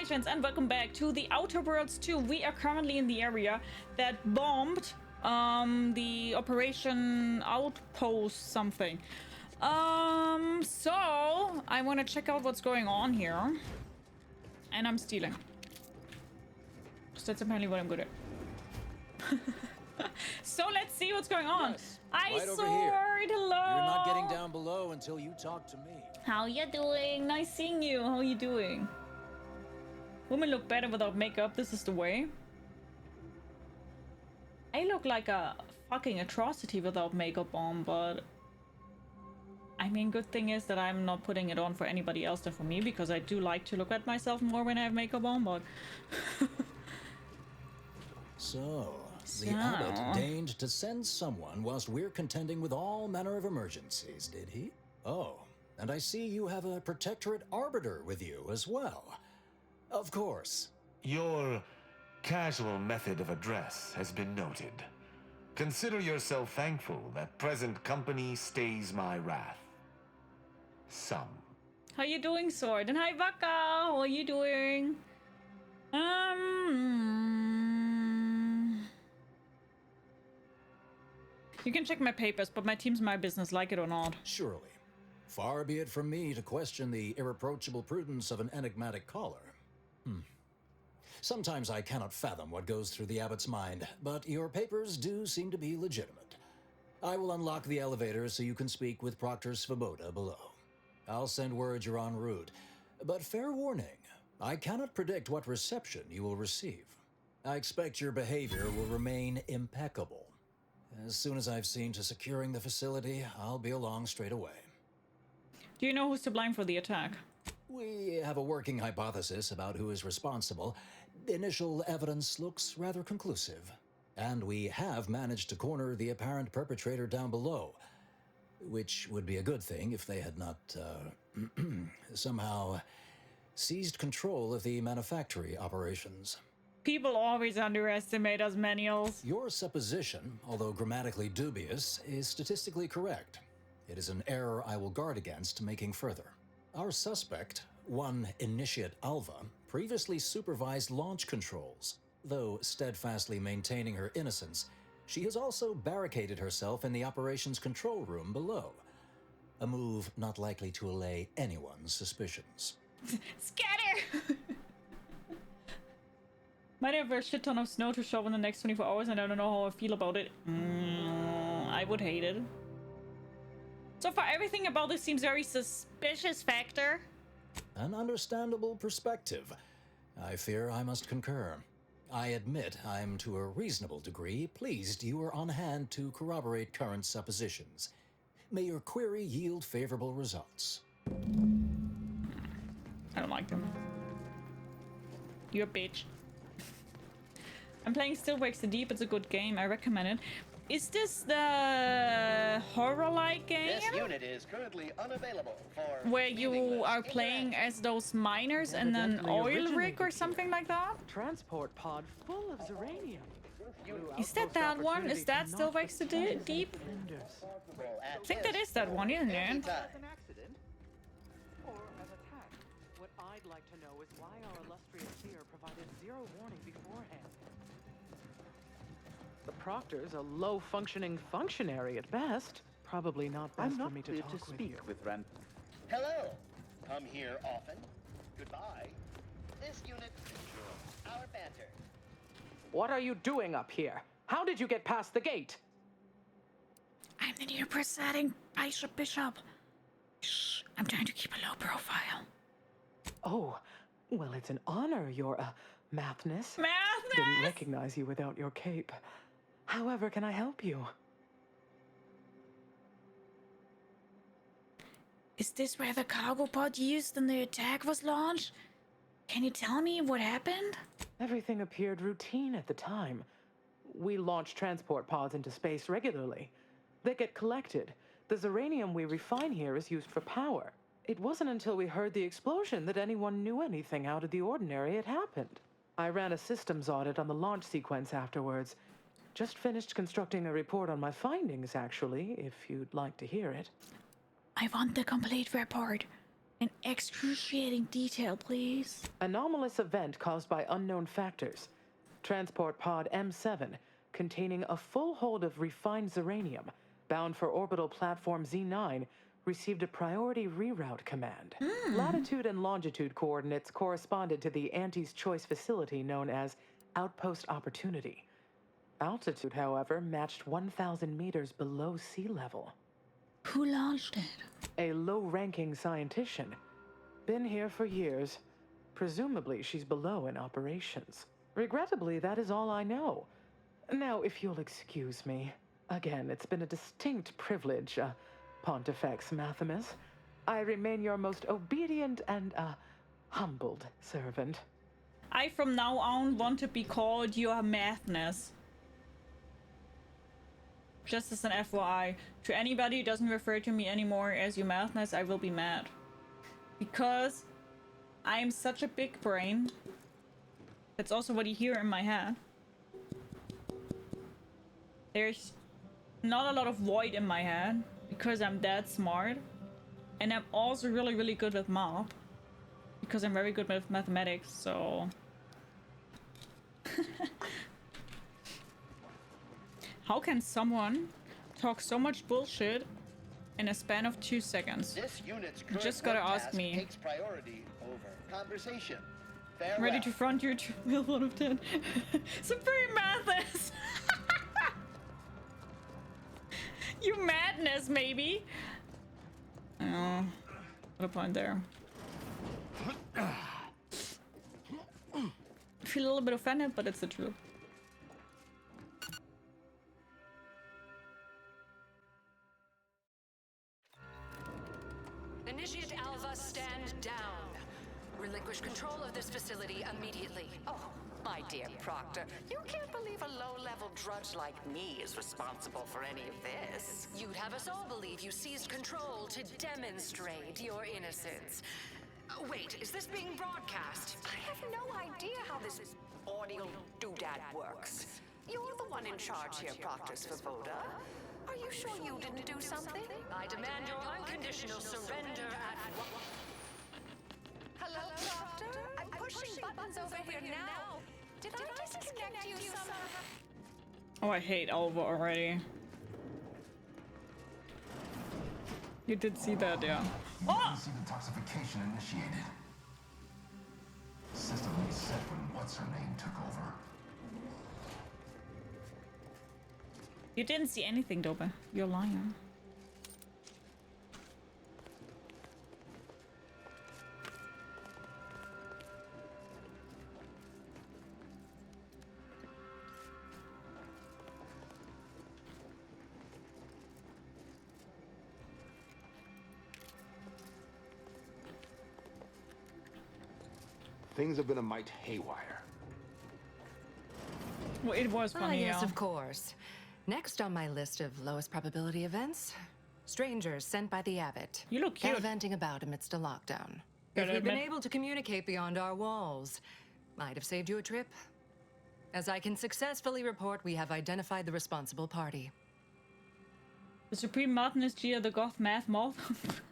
Dalmatians, and welcome back to the Outer Worlds 2. We are currently in the area that bombed the Operation Outpost something. So I want to check out what's going on here. And I'm stealing. So that's apparently what I'm good at. So let's see what's going on. Yes, Hi, right over Sword. here. Hello. You're not getting down below until you talk to me. How you doing? Nice seeing you. How you doing? Women look better without makeup. This is the way. I look like a fucking atrocity without makeup on, but I mean, good thing is that I'm not putting it on for anybody else than for me, because I do like to look at myself more when I have makeup on, but So, the abbot deigned to send someone whilst we're contending with all manner of emergencies, did he? Oh, and I see you have a Protectorate Arbiter with you as well. Of course. Your casual method of address has been noted. Consider yourself thankful that present company stays my wrath. Some. How you doing, Sword? And hi, Vaka. How are you doing? You can check my papers, but my team's my business, like it or not. Surely. Far be it from me to question the irreproachable prudence of an enigmatic caller. Sometimes I cannot fathom what goes through the abbot's mind, but your papers do seem to be legitimate. I will unlock the elevator so you can speak with Proctor Svoboda below. I'll send word you're en route, but fair warning, I cannot predict what reception you will receive. I expect your behavior will remain impeccable. As soon as I've seen to securing the facility, I'll be along straight away. Do you know who's to blame for the attack? We have a working hypothesis about who is responsible. Initial evidence looks rather conclusive, and we have managed to corner the apparent perpetrator down below, which would be a good thing if they had not, somehow seized control of the manufactory operations. People always underestimate us manuals. Your supposition, although grammatically dubious, is statistically correct. It is an error I will guard against making further. Our suspect, one Initiate Alva, previously supervised launch controls. Though steadfastly maintaining her innocence, she has also barricaded herself in the operations control room below. A move not likely to allay anyone's suspicions. Scatter! Might have a shit ton of snow to shovel in the next 24 hours, and I don't know how I feel about it. I would hate it. So far, everything about this seems very suspicious, Factor. An understandable perspective. I fear I must concur. I admit I'm to a reasonable degree pleased you are on hand to corroborate current suppositions. May your query yield favorable results. I don't like them. You're a bitch. I'm playing Still Wakes the Deep. It's a good game. I recommend it. Is this the horror-like game? This unit is currently unavailable for where you are playing as those miners and an oil rig or something like that? Transport pod full of uranium. Is that one? Is that Still Wakes the Deep? I think that is that one, isn't it? An accident or an attack? What I'd like to know is why our illustrious seer provided zero warning beforehand. The Proctor's a low-functioning functionary at best. Probably not best for me to talk with you. Hello. Come here often. Goodbye. This unit enjoys our banter. What are you doing up here? How did you get past the gate? I'm the new presiding Bishop. Shh, I'm trying to keep a low profile. Oh, well, it's an honor, your, mathness. Mathness! Didn't recognize you without your cape. However, can I help you? Is this where the cargo pod used in the attack was launched? Can you tell me what happened? Everything appeared routine at the time. We launch transport pods into space regularly. They get collected. The uranium we refine here is used for power. It wasn't until we heard the explosion that anyone knew anything out of the ordinary had happened. I ran a systems audit on the launch sequence afterwards. Just finished constructing a report on my findings, actually, if you'd like to hear it. I want the complete report. In excruciating detail, please. Anomalous event caused by unknown factors. Transport pod M7, containing a full hold of refined ziranium, bound for orbital platform Z9, received a priority reroute command. Latitude and longitude coordinates corresponded to the Anti's choice facility known as Outpost Opportunity. Altitude, however, matched 1,000 meters below sea level. Who launched it? A low-ranking scientician. Been here for years. Presumably, she's below in operations. Regrettably, that is all I know. Now, if you'll excuse me. Again, it's been a distinct privilege, Pontifex Maximus. I remain your most obedient and, humbled servant. I from now on want to be called your madness. Just as an FYI, to anybody who doesn't refer to me anymore as your madness, I will be mad. Because I'm such a big brain. That's also what you hear in my head. There's not a lot of void in my head because I'm that smart. And I'm also really, really good with math. Because I'm very good with mathematics, so... How can someone talk so much bullshit in a span of 2 seconds? This unit's current Just gotta work ask task me. takes priority over conversation. I'm ready to front your 12 out of 10. Supreme Mathis! You madness, maybe? Oh, what a point there. I feel a little bit offended, but it's the truth. Initiate Alva, stand down. Relinquish control of this facility immediately. Oh, my dear Proctor, you can't believe a low-level drudge like me is responsible for any of this. You'd have us all believe you seized control to demonstrate your innocence. Wait, is this being broadcast? I have no idea how this audio doodad works. You're the one in charge here, Proctor Svoboda. Are you sure you didn't do something? I demand your unconditional surrender at once. Hello, Doctor? I'm pushing buttons over here now. Did I disconnect you somehow? Oh, I hate Alva already. You did see that, yeah. Oh! See detoxification initiated. System reset when what's-her-name took over. You didn't see anything, Dobe. You're lying. Things have been a mite haywire. Well, it was funny, Yes, yeah. of course. Next on my list of lowest probability events, strangers sent by the Abbot. You look cute. Gallivanting about amidst a lockdown. Gotta If we'd been admit- able to communicate beyond our walls, might have saved you a trip. As I can successfully report, we have identified the responsible party. The Supreme Martinus Gia, the Goth Math Moth.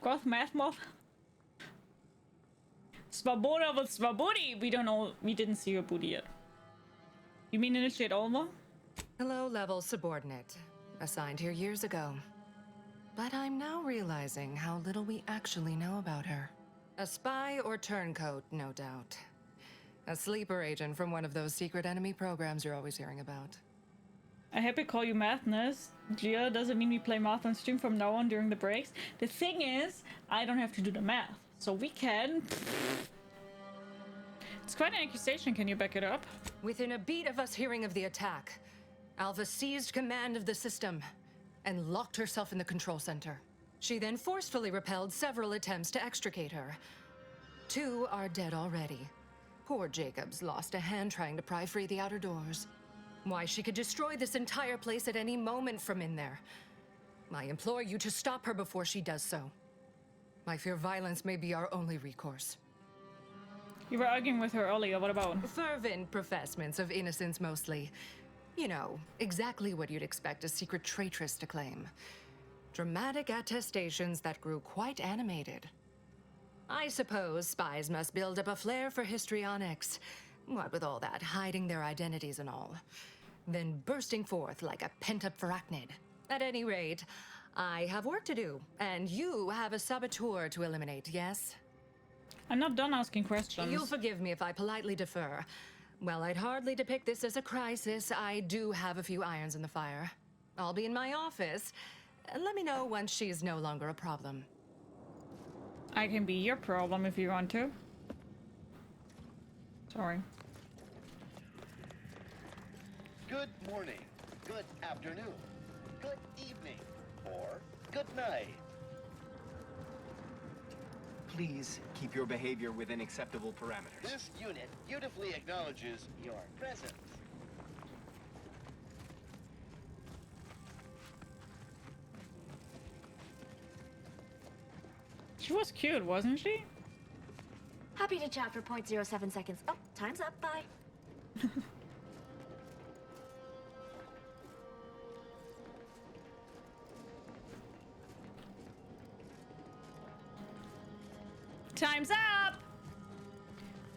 Goth Math Moth? Svoboda with Svobodi! We don't know. We didn't see her booty yet. You mean initiate Alva? A low-level subordinate, assigned here years ago. But I'm now realizing how little we actually know about her. A spy or turncoat, no doubt. A sleeper agent from one of those secret enemy programs you're always hearing about. I happy call you Mathness. Gia, doesn't mean we play math on stream from now on during the breaks. The thing is, I don't have to do the math. So we can... It's quite an accusation, can you back it up? Within a beat of us hearing of the attack, Alva seized command of the system and locked herself in the control center. She then forcefully repelled several attempts to extricate her. 2 are dead already. Poor Jacobs lost a hand trying to pry free the outer doors. Why, she could destroy this entire place at any moment from in there. I implore you to stop her before she does so. I fear violence may be our only recourse. You were arguing with her earlier, what about? Fervent professements of innocence mostly. You know, exactly what you'd expect a secret traitress to claim. Dramatic attestations that grew quite animated. I suppose spies must build up a flair for histrionics. What with all that, hiding their identities and all. Then bursting forth like a pent-up arachnid. At any rate, I have work to do, and you have a saboteur to eliminate, yes? I'm not done asking questions. You'll forgive me if I politely defer. While I'd hardly depict this as a crisis, I do have a few irons in the fire. I'll be in my office. Let me know once she's no longer a problem. I can be your problem if you want to. Sorry. Good morning, good afternoon, good evening, or good night. Please keep your behavior within acceptable parameters. This unit beautifully acknowledges your presence. She was cute, wasn't she? Happy to chat for 0.07 seconds. Oh, time's up. Bye. Time's up.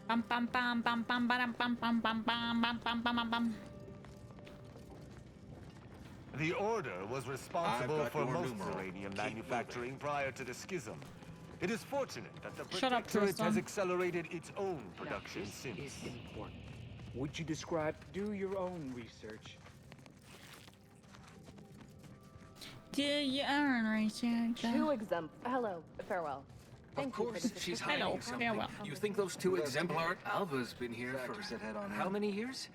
Bum bum bum bum bum bum bum bum bum bum bum bum bum bum. The Order was responsible got for your most numeral. uranium Keep manufacturing prior to the schism. It is fortunate that the Shut up, Protectorate has Tristan. accelerated its own production This since. is important. Would you do your own research? Do you earn research? Hello, farewell. Thank Of you for course, this she's Hello, hiding something. farewell. You think those two exemplar Alva's been here for Factors that head on how in. many years?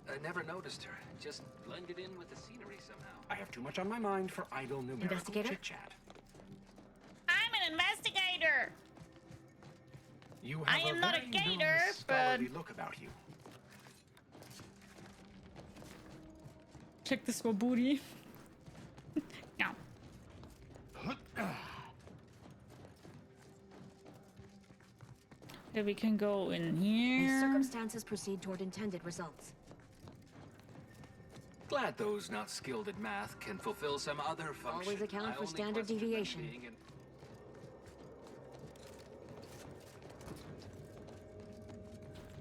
I never noticed her. Just blended in with the scenery somehow. I have too much on my mind for idle numerical Investigator? chit-chat. I'm an investigator. You I have am not a very gator, known scholarly but- look about you. Check this for booty. No. Then we can go in May here. circumstances proceed toward intended results. Glad those not skilled at math can fulfill some other function. Always account My for only standard question deviation. being in-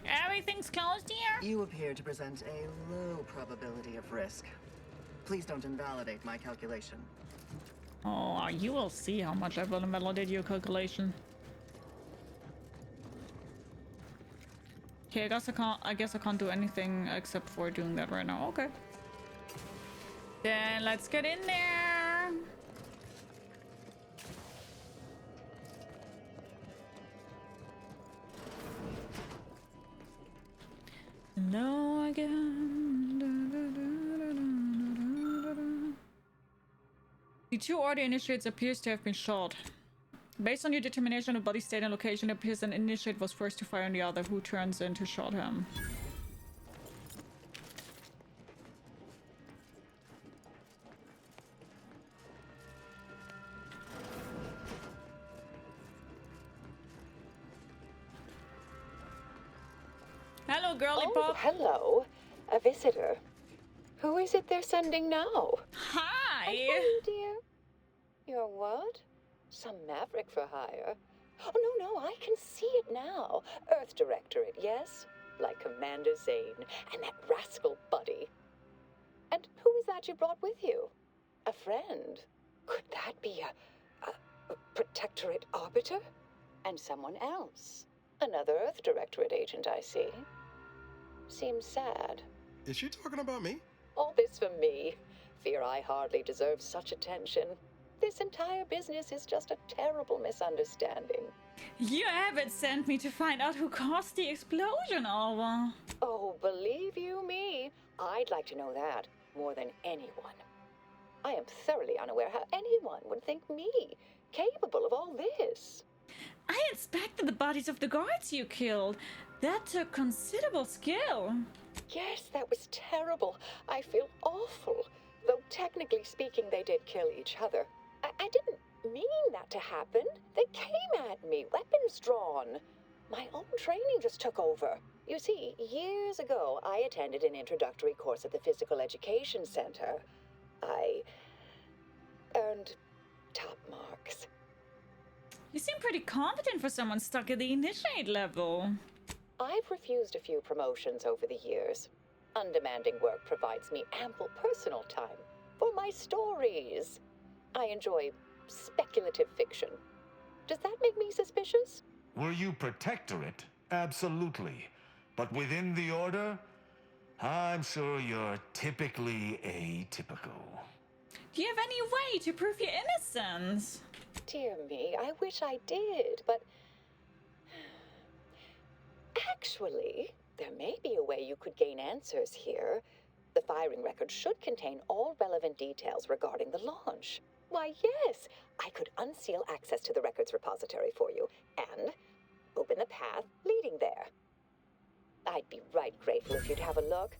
Everything's closed here? You appear to present a low probability of risk. Please don't invalidate my calculation. Oh, you will see how much I will invalidate your calculation. Okay, I guess I can't do anything except for doing that right now. Okay. Then let's get in there. Hello again. The two order initiates appears to have been shot. Based on your determination of body state and location, it appears an initiate was first to fire on the other, who turns in to shot him. Hello, girly pop. Hello. A visitor. Who is it they're sending now? Hi. Hello, dear. You're what? Some maverick for hire? Oh, no, I can see it now. Earth Directorate, yes? Like Commander Zane and that rascal Buddy. And who is that you brought with you? A friend? Could that be a Protectorate Arbiter? And someone else? Another Earth Directorate agent, I see. Seems sad. Is she talking about me? All this for me. Fear I hardly deserve such attention. This entire business is just a terrible misunderstanding. You haven't sent me to find out who caused the explosion, Alva. Oh, believe you me, I'd like to know that more than anyone. I am thoroughly unaware how anyone would think me capable of all this. I inspected the bodies of the guards you killed. That took considerable skill. Yes, that was terrible. I feel awful. Though technically speaking, they did kill each other. I didn't mean that to happen. They came at me, weapons drawn. My own training just took over. You see, years ago, I attended an introductory course at the Physical Education Center. I earned top marks. You seem pretty competent for someone stuck at the initiate level. I've refused a few promotions over the years. Undemanding work provides me ample personal time for my stories. I enjoy speculative fiction. Does that make me suspicious? Were you Protectorate? Absolutely. But within the Order, I'm sure you're typically atypical. Do you have any way to prove your innocence? Dear me, I wish I did, but... Actually, there may be a way you could gain answers here. The firing record should contain all relevant details regarding the launch. Why, yes, I could unseal access to the records repository for you and open the path leading there. I'd be right grateful if you'd have a look.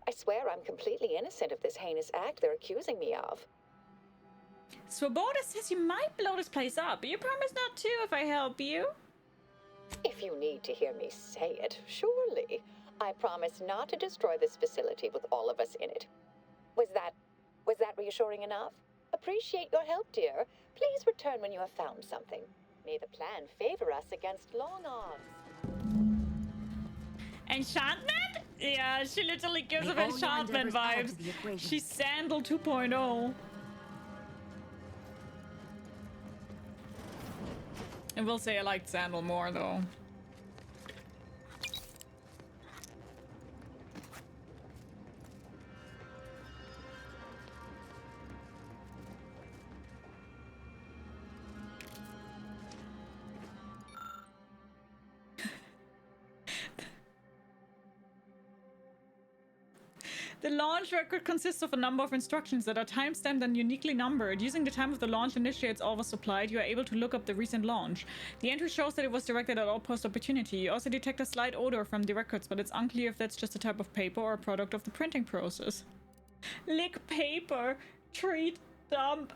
I swear I'm completely innocent of this heinous act they're accusing me of. Swoboda says you might blow this place up. You promise not to if I help you? If you need to hear me say it, surely. I promise not to destroy this facility with all of us in it. Was that reassuring enough? Appreciate your help, dear. Please return when you have found something. May the plan favor us against long odds. Enchantment? Yeah, she literally gives off enchantment vibes. She's Sandal 2.0. I will say I liked Sandal more though. The launch record consists of a number of instructions that are time-stamped and uniquely numbered. Using the time of the launch initiates all was supplied, you are able to look up the recent launch. The entry shows that it was directed at all post-opportunity. You also detect a slight odor from the records, but it's unclear if that's just a type of paper or a product of the printing process. Lick paper. Treat dump.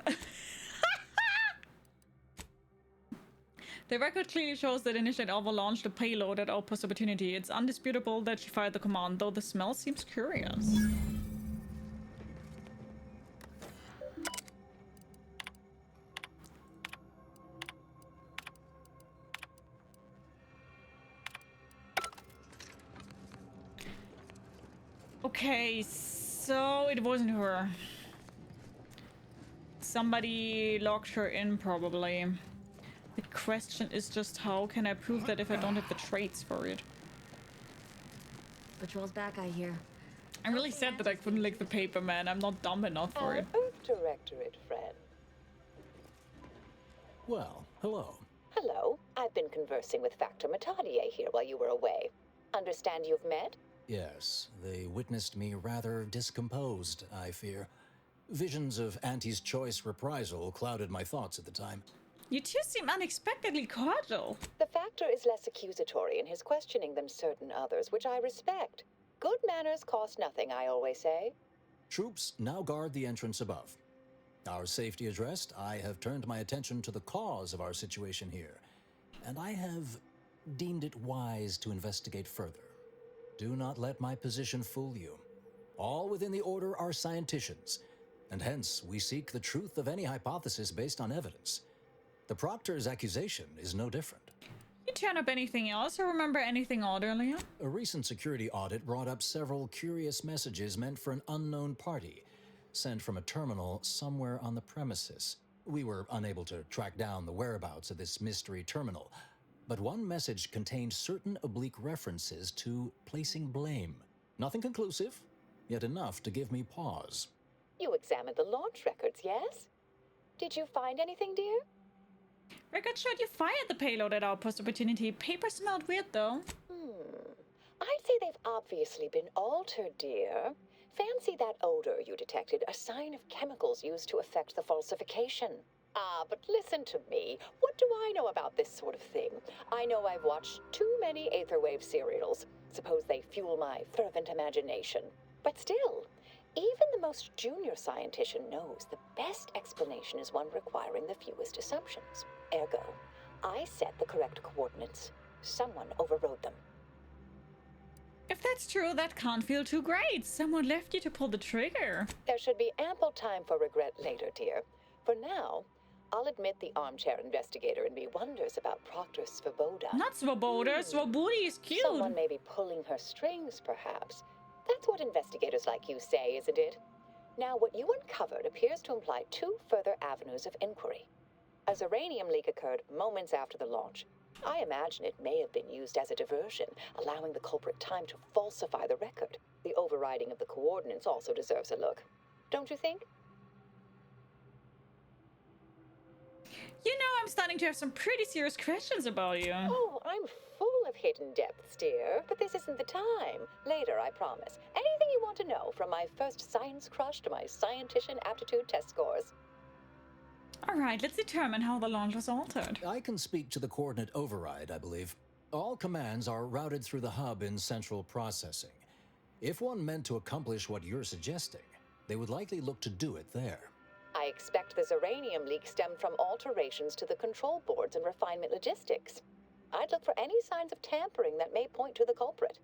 The record clearly shows that Initiate Alva launched a payload at Outpost Opportunity. It's undisputable that she fired the command, though the smell seems curious. Okay, so it wasn't her. Somebody locked her in, probably. The question is just how can I prove that if I don't have the traits for it? Patrol's back, I hear. I'm really sad that I couldn't lick the paper, man. I'm not dumb enough for it. Earth Directorate, friend. Well, hello. Hello. I've been conversing with Factor Matadier here while you were away. Understand you've met? Yes, they witnessed me rather discomposed, I fear. Visions of Auntie's choice reprisal clouded my thoughts at the time. You two seem unexpectedly cordial. The Factor is less accusatory in his questioning than certain others, which I respect. Good manners cost nothing, I always say. Troops now guard the entrance above. Our safety addressed, I have turned my attention to the cause of our situation here, and I have deemed it wise to investigate further. Do not let my position fool you. All within the Order are scienticians, and hence we seek the truth of any hypothesis based on evidence. The Proctor's accusation is no different. You turn up anything else or remember anything odd earlier? A recent security audit brought up several curious messages meant for an unknown party, sent from a terminal somewhere on the premises. We were unable to track down the whereabouts of this mystery terminal, but one message contained certain oblique references to placing blame. Nothing conclusive, yet enough to give me pause. You examined the launch records, yes? Did you find anything, dear? Record showed you fired the payload at Outpost Opportunity. Paper smelled weird, though. I'd say they've obviously been altered, dear. Fancy that odor you detected, a sign of chemicals used to effect the falsification. Ah, but listen to me. What do I know about this sort of thing? I know I've watched too many Aetherwave serials. Suppose they fuel my fervent imagination. But still, even the most junior scientician knows the best explanation is one requiring the fewest assumptions. Ergo, I set the correct coordinates. Someone overrode them. If that's true, that can't feel too great. Someone left you to pull the trigger. There should be ample time for regret later, dear. For now, I'll admit the armchair investigator in me wonders about Proctor Svoboda. Not Svoboda. Svobodi is cute. Someone may be pulling her strings, perhaps. That's what investigators like you say, isn't it? Now, what you uncovered appears to imply 2 further avenues of inquiry. A Zeranium leak occurred moments after the launch. I imagine it may have been used as a diversion, allowing the culprit time to falsify the record. The overriding of the coordinates also deserves a look. Don't you think? You know, I'm starting to have some pretty serious questions about you. Oh, I'm full of hidden depths, dear, but this isn't the time. Later, I promise. Anything you want to know, from my first science crush to my scientician aptitude test scores. All right, let's determine how the launch was altered. I can speak to the coordinate override, I believe. All commands are routed through the hub in central processing. If one meant to accomplish what you're suggesting, they would likely look to do it there. I expect the Zeranium leak stemmed from alterations to the control boards and refinement logistics. I'd look for any signs of tampering that may point to the culprit.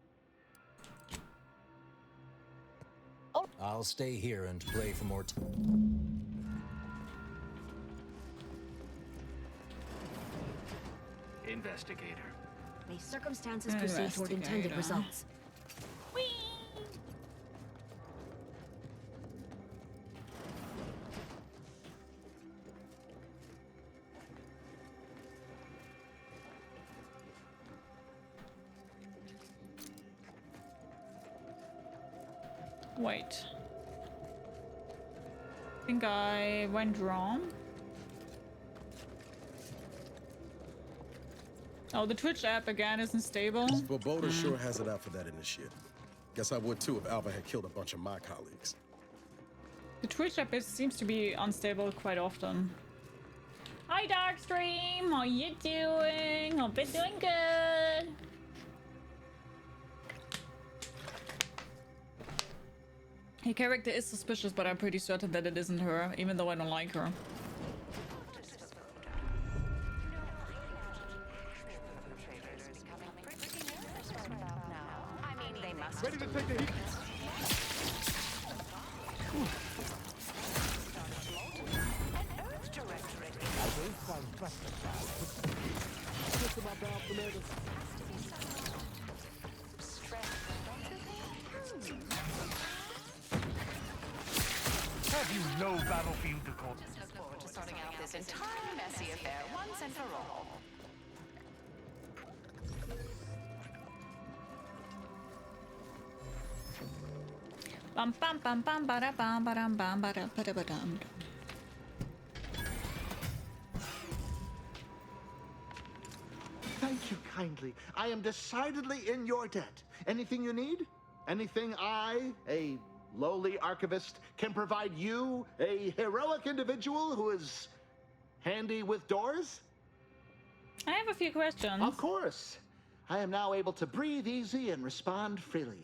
I'll stay here and play for more time. Investigator. May circumstances proceed toward intended results. Whee! Wait. I think I went wrong. Oh, the Twitch app again isn't stable. Svoboda sure has it out for that initiate. Guess I would too if Alva had killed a bunch of my colleagues. The Twitch app seems to be unstable quite often. Hi Darkstream, how you doing? Hope you're doing good. Her character is suspicious, but I'm pretty certain that it isn't her, even though I don't like her. Ready to take the heat. Earth Directorate Have you no battlefield to call? Just look forward to sorting out this entire messy affair once and for all. Bum bum bum bum ba bum ba dum bum ba da ba dum. Thank you kindly. I am decidedly in your debt. Anything you need? Anything I, a lowly archivist, can provide you, a heroic individual who is handy with doors? I have a few questions. Of course. I am now able to breathe easy and respond freely.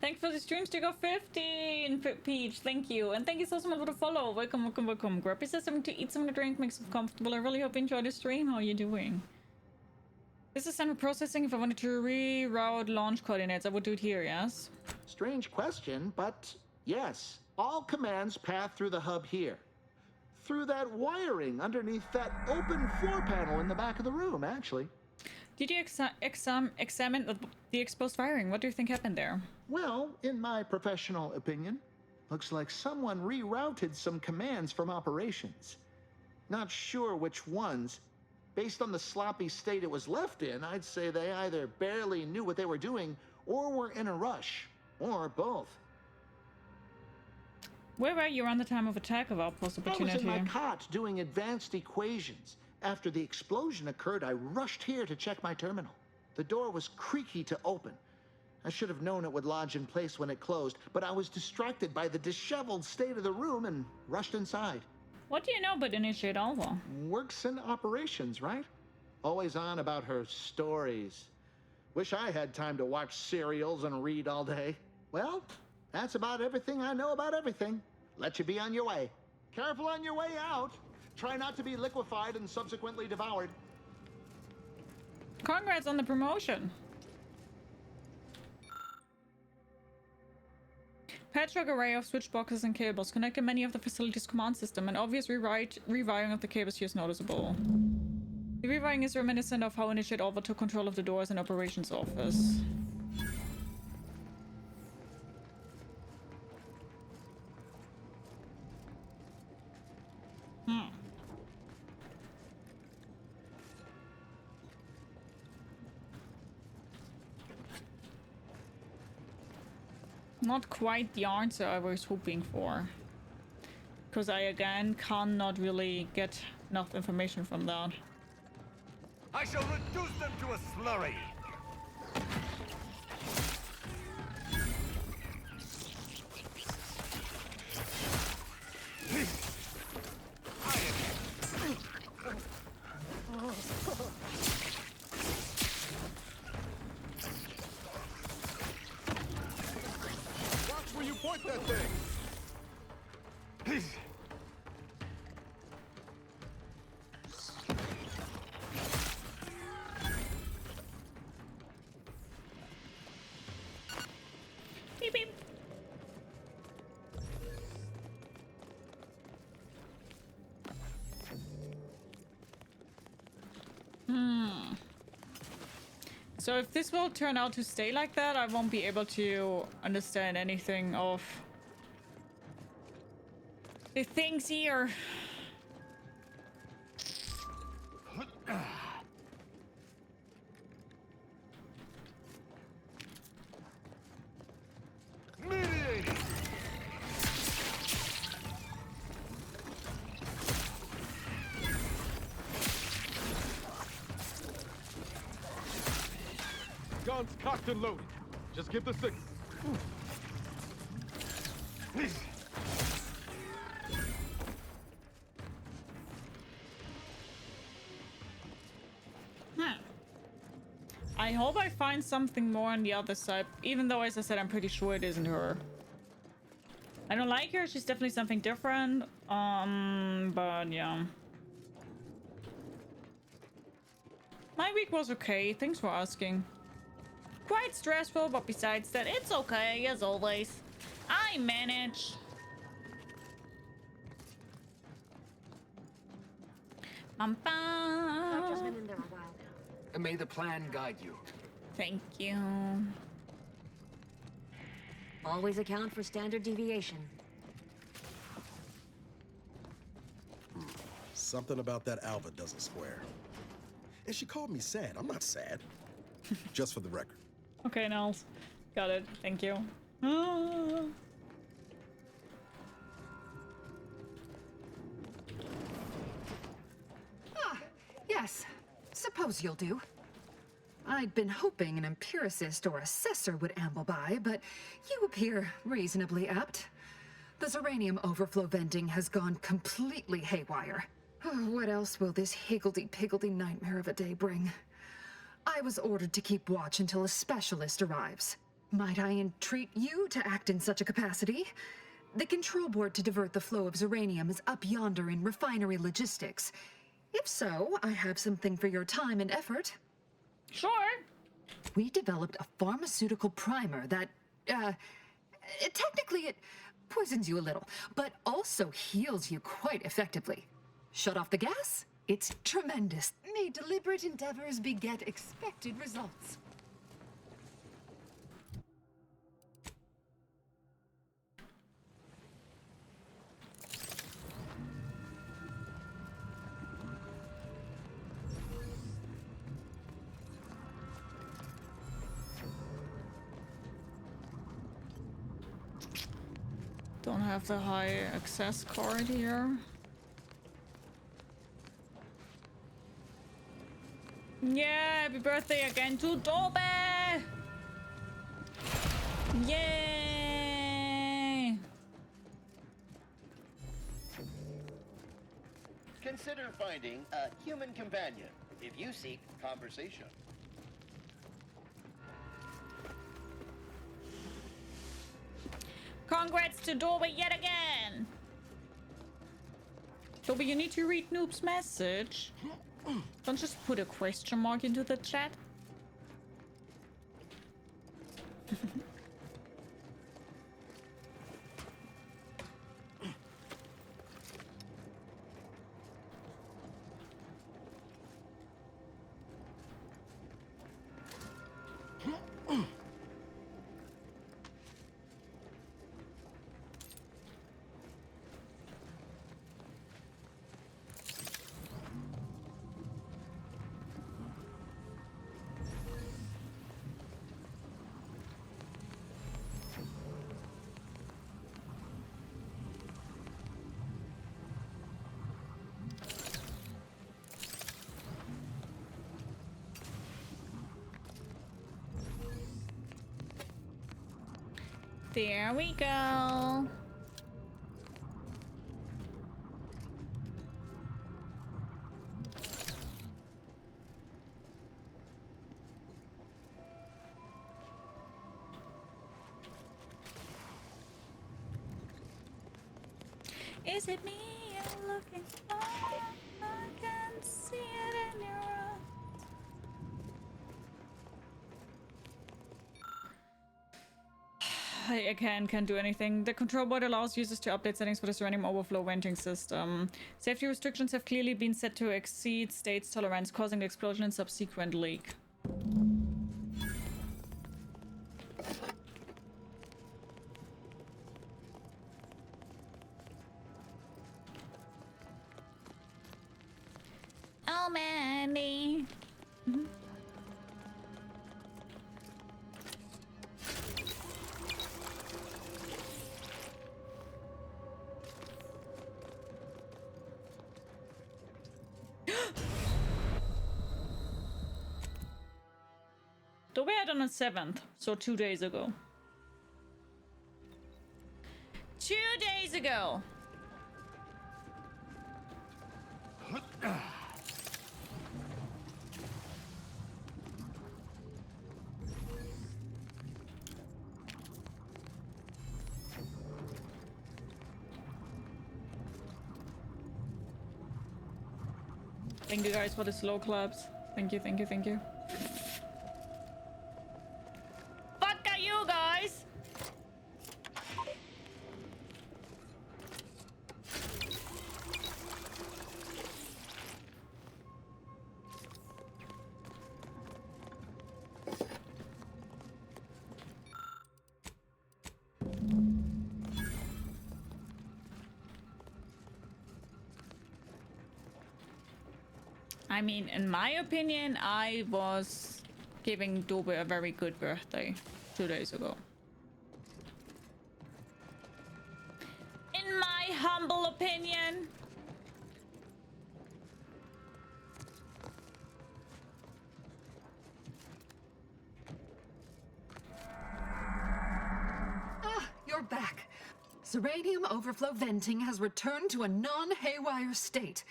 Thanks for the stream stick of 15, Peach. Thank you. And thank you so much for the follow. Welcome, welcome, welcome. Grab yourself something to eat, something to drink, makes it comfortable. I really hope you enjoy the stream. How are you doing? This is central processing. If I wanted to reroute launch coordinates, I would do it here, yes? Strange question, but yes. All commands pass through the hub here. Through that wiring underneath that open floor panel in the back of the room, actually. Did you examine the exposed wiring? What do you think happened there? Well, in my professional opinion, looks like someone rerouted some commands from operations. Not sure which ones. Based on the sloppy state it was left in, I'd say they either barely knew what they were doing or were in a rush, or both. Where were you around the time of attack of Outpost Opportunity? I was in my cot doing advanced equations. After the explosion occurred, I rushed here to check my terminal. The door was creaky to open. I should have known it would lodge in place when it closed, but I was distracted by the disheveled state of the room and rushed inside. What do you know about Initiate Alva? Works in operations, right? Always on about her stories. Wish I had time to watch serials and read all day. Well, that's about everything I know about everything. Let you be on your way. Careful on your way out. Try not to be liquefied and subsequently devoured. Congrats on the promotion. patchwork array of switch boxes and cables connecting many of the facility's command system. An obvious rewiring of the cables here is noticeable. The rewiring is reminiscent of how Initiate Alva took control of the doors and operations office. Not quite the answer I was hoping for. Because I, again, cannot really get enough information from that. I shall reduce them to a slurry! Watch where you point that thing! Beep beep. So if this will turn out to stay like that, I won't be able to understand anything of the things here. Guns cocked and loaded. Just give the signal. I hope I find something more on the other side, even though, as I said, I'm pretty sure it isn't her. I don't like her. She's definitely something different. But yeah. My week was okay. Thanks for asking. Quite stressful, but besides that, it's okay, as always. I manage. Doctor's been in there a while now. May the plan guide you. Thank you. Always account for standard deviation. Something about that Alva doesn't square. And she called me sad. I'm not sad. Just for the record. Okay, Nels. Got it. Thank you. Yes. Suppose you'll do. I'd been hoping an empiricist or assessor would amble by, but you appear reasonably apt. The Zeranium overflow venting has gone completely haywire. What else will this higgledy-piggledy nightmare of a day bring? I was ordered to keep watch until a specialist arrives. Might I entreat you to act in such a capacity? The control board to divert the flow of Zeranium is up yonder in refinery logistics. If so, I have something for your time and effort. Sure. We developed a pharmaceutical primer that, technically it poisons you a little, but also heals you quite effectively. Shut off the gas? It's tremendous. May deliberate endeavors beget expected results. Don't have the high access card here. Yeah, happy birthday again to Dolby! Yay! Consider finding a human companion if you seek conversation. Congrats to Dolby yet again! Dolby, you need to read Noob's message. Don't just put a question mark into the chat. There we go. Is it me you're looking for? I can see it in your eyes. I can't do anything. The control board allows users to update settings for the uranium overflow venting system. Safety restrictions have clearly been set to exceed state's tolerance, causing the explosion and subsequent leak. Oh, Mandy. So we had on the 7th, so 2 days ago. 2 days ago. Thank you guys for the slow claps. Thank you, thank you, thank you. Fuck are you guys? I mean, in my opinion, I was giving Dobe a very good birthday 2 days ago. In my humble opinion. Ah, you're back. Uranium overflow venting has returned to a non-haywire state,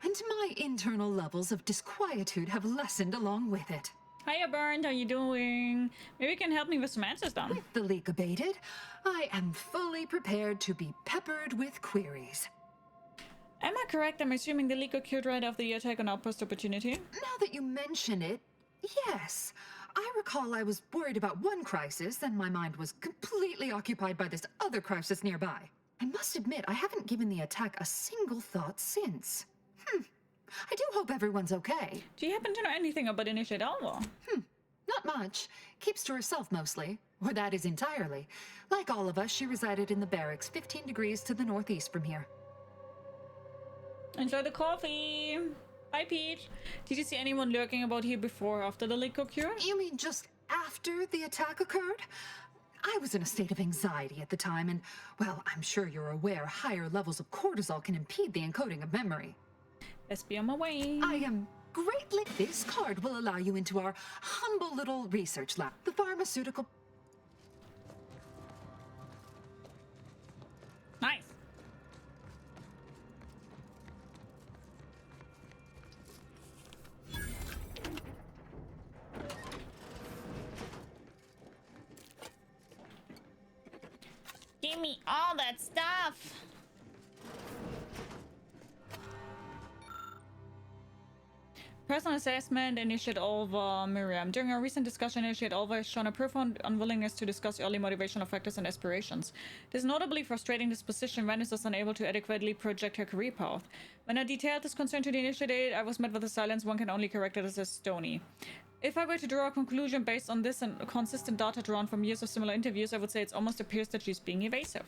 and my internal levels of disquietude have lessened along with it. Hiya, Bernd. How you doing? Maybe you can help me with some answers then. With the leak abated, I am fully prepared to be peppered with queries. Am I correct? I'm assuming the leak occurred right after the attack on Outpost Opportunity? Now that you mention it, yes. I recall I was worried about one crisis, then my mind was completely occupied by this other crisis nearby. I must admit, I haven't given the attack a single thought since. I do hope everyone's okay. Do you happen to know anything about Initiate Alva? Not much. Keeps to herself mostly. Or that is entirely. Like all of us, she resided in the barracks 15 degrees to the northeast from here. Enjoy the coffee. Hi, Peach. Did you see anyone lurking about here before or after the leak occurred? You mean just after the attack occurred? I was in a state of anxiety at the time, and, well, I'm sure you're aware higher levels of cortisol can impede the encoding of memory. Let's be on my way. I am greatly... This card will allow you into our humble little research lab. The pharmaceutical... Nice. Give me all that stuff. Personal assessment, Initiate Alva, Miriam. During our recent discussion, Initiate Alva has shown a profound unwillingness to discuss early motivational factors and aspirations. It is notably frustrating disposition when is unable to adequately project her career path. When I detailed this concern to the Initiate, I was met with a silence one can only characterize as stony. If I were to draw a conclusion based on this and consistent data drawn from years of similar interviews, I would say it almost appears that she's being evasive.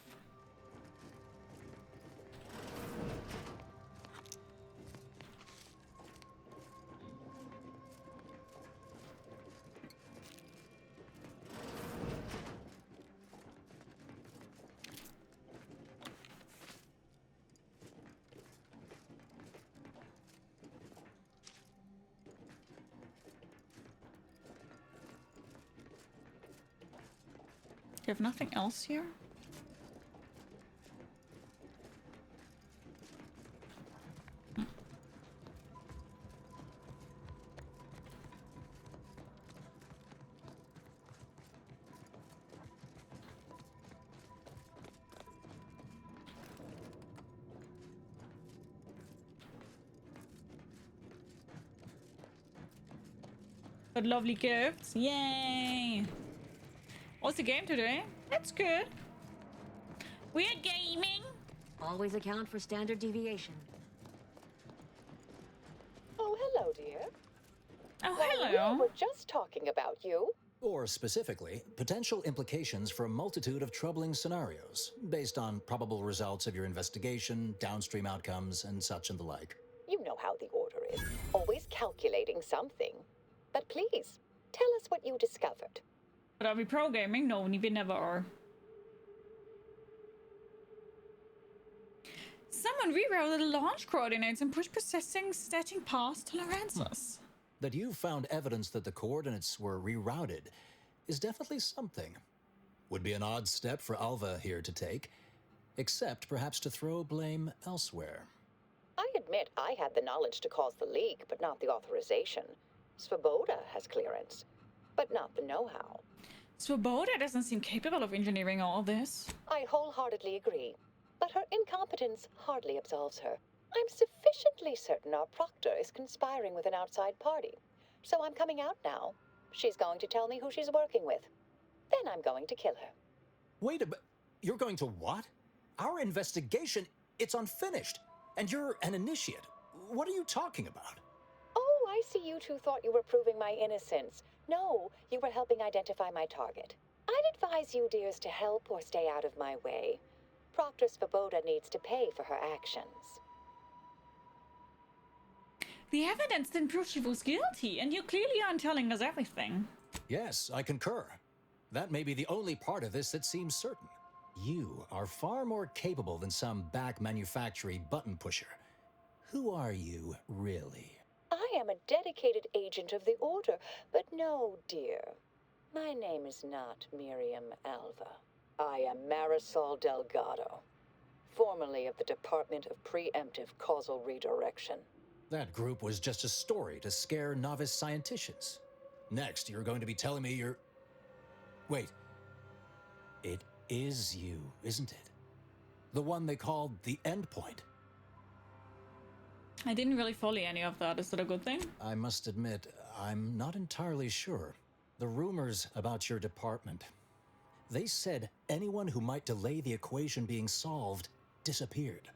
You have nothing else here? But lovely gifts. Yay! What's the game today? That's good. We're gaming. Always account for standard deviation. Oh, hello, dear. Oh, Well, hello. We were just talking about you. Or specifically, potential implications for a multitude of troubling scenarios, based on probable results of your investigation, downstream outcomes, and such and the like. You know how the Order is. Always calculating something. But please, tell us what you discovered. But are we pro-gaming? No, we never are. Someone rerouted the launch coordinates and pushed processing setting past tolerances. That you found evidence that the coordinates were rerouted is definitely something. Would be an odd step for Alva here to take, except perhaps to throw blame elsewhere. I admit I had the knowledge to cause the leak, but not the authorization. Svoboda has clearance, but not the know-how. Svoboda doesn't seem capable of engineering all this. I wholeheartedly agree, but her incompetence hardly absolves her. I'm sufficiently certain our proctor is conspiring with an outside party, so I'm coming out now. She's going to tell me who she's working with. Then I'm going to kill her. Wait a minute. You're going to what? Our investigation, it's unfinished. And you're an initiate. What are you talking about? Oh, I see you two thought you were proving my innocence. No, you were helping identify my target. I'd advise you, dears, to help or stay out of my way. Proctor Svoboda needs to pay for her actions. The evidence didn't prove she was guilty, and you clearly aren't telling us everything. Yes, I concur. That may be the only part of this that seems certain. You are far more capable than some back manufacturing button pusher. Who are you, really? I am a dedicated agent of the Order, but no, dear. My name is not Miriam Alva. I am Marisol Delgado, formerly of the Department of Preemptive Causal Redirection. That group was just a story to scare novice scienticians. Next, you're going to be telling me you're... Wait. It is you, isn't it? The one they called the Endpoint. I didn't really follow any of that. Is that a good thing? I must admit, I'm not entirely sure. The rumors about your department. They said anyone who might delay the equation being solved disappeared.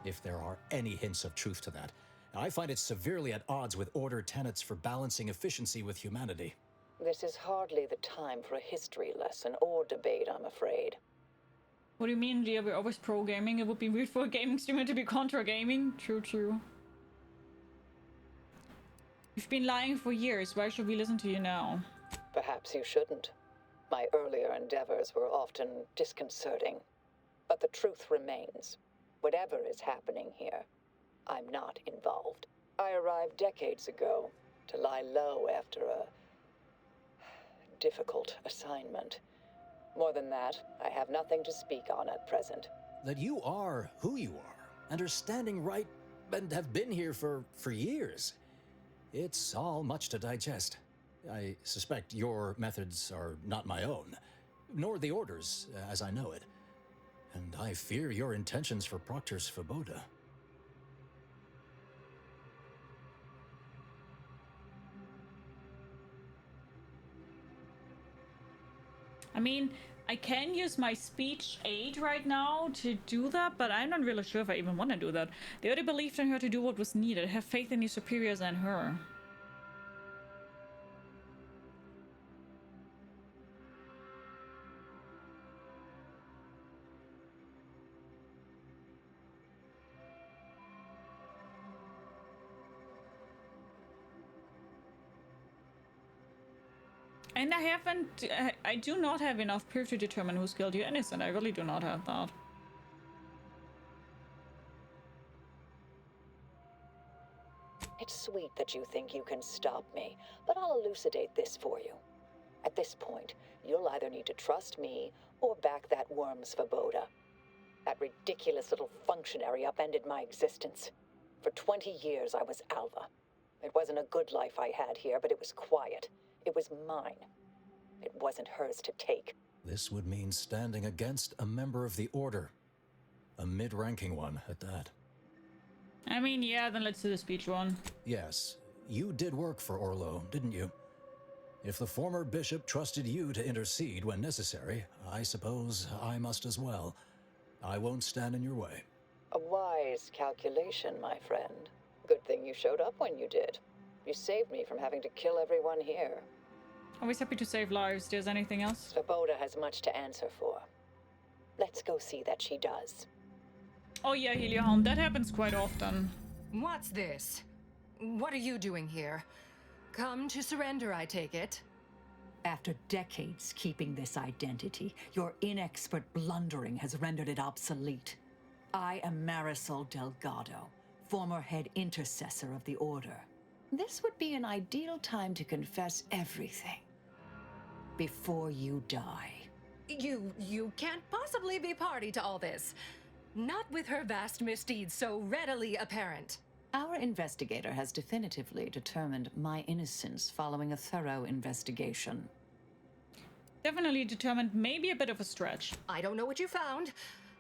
If there are any hints of truth to that, I find it severely at odds with Order tenets for balancing efficiency with humanity. This is hardly the time for a history lesson or debate, I'm afraid. What do you mean, dear? We're always pro-gaming. It would be weird for a gaming streamer to be contra-gaming. True, true. You've been lying for years. Why should we listen to you now? Perhaps you shouldn't. My earlier endeavors were often disconcerting. But the truth remains. Whatever is happening here, I'm not involved. I arrived decades ago to lie low after a difficult assignment. More than that, I have nothing to speak on at present. That you are who you are, and are standing right, and have been here for years. It's all much to digest. I suspect your methods are not my own, nor the Order's, as I know it. And I fear your intentions for Proctor Svoboda. I mean, I can use my speech aid right now to do that, but I'm not really sure if I even want to do that. They already believed in her to do what was needed. Have faith in your superiors and her. And I do not have enough proof to determine who's guilty or innocent. I really do not have that. It's sweet that you think you can stop me, but I'll elucidate this for you. At this point, you'll either need to trust me or back that worm Svoboda. That ridiculous little functionary upended my existence. For 20 years, I was Alva. It wasn't a good life I had here, but it was quiet. It was mine. It wasn't hers to take. This would mean standing against a member of the Order. A mid-ranking one, at that. I mean, yeah, then let's do the speech one. Yes, you did work for Orlo, didn't you? If the former bishop trusted you to intercede when necessary, I suppose I must as well. I won't stand in your way. A wise calculation, my friend. Good thing you showed up when you did. You saved me from having to kill everyone here. Always happy to save lives. There's anything else? Svoboda has much to answer for. Let's go see that she does. Oh yeah, Heliohound, that happens quite often. What's this? What are you doing here? Come to surrender, I take it? After decades keeping this identity, your inexpert blundering has rendered it obsolete. I am Marisol Delgado, former head intercessor of the Order. This would be an ideal time to confess everything. Before you die. You can't possibly be party to all this. Not with her vast misdeeds so readily apparent. Our investigator has definitively determined my innocence following a thorough investigation. Definitely determined, maybe a bit of a stretch. I don't know what you found,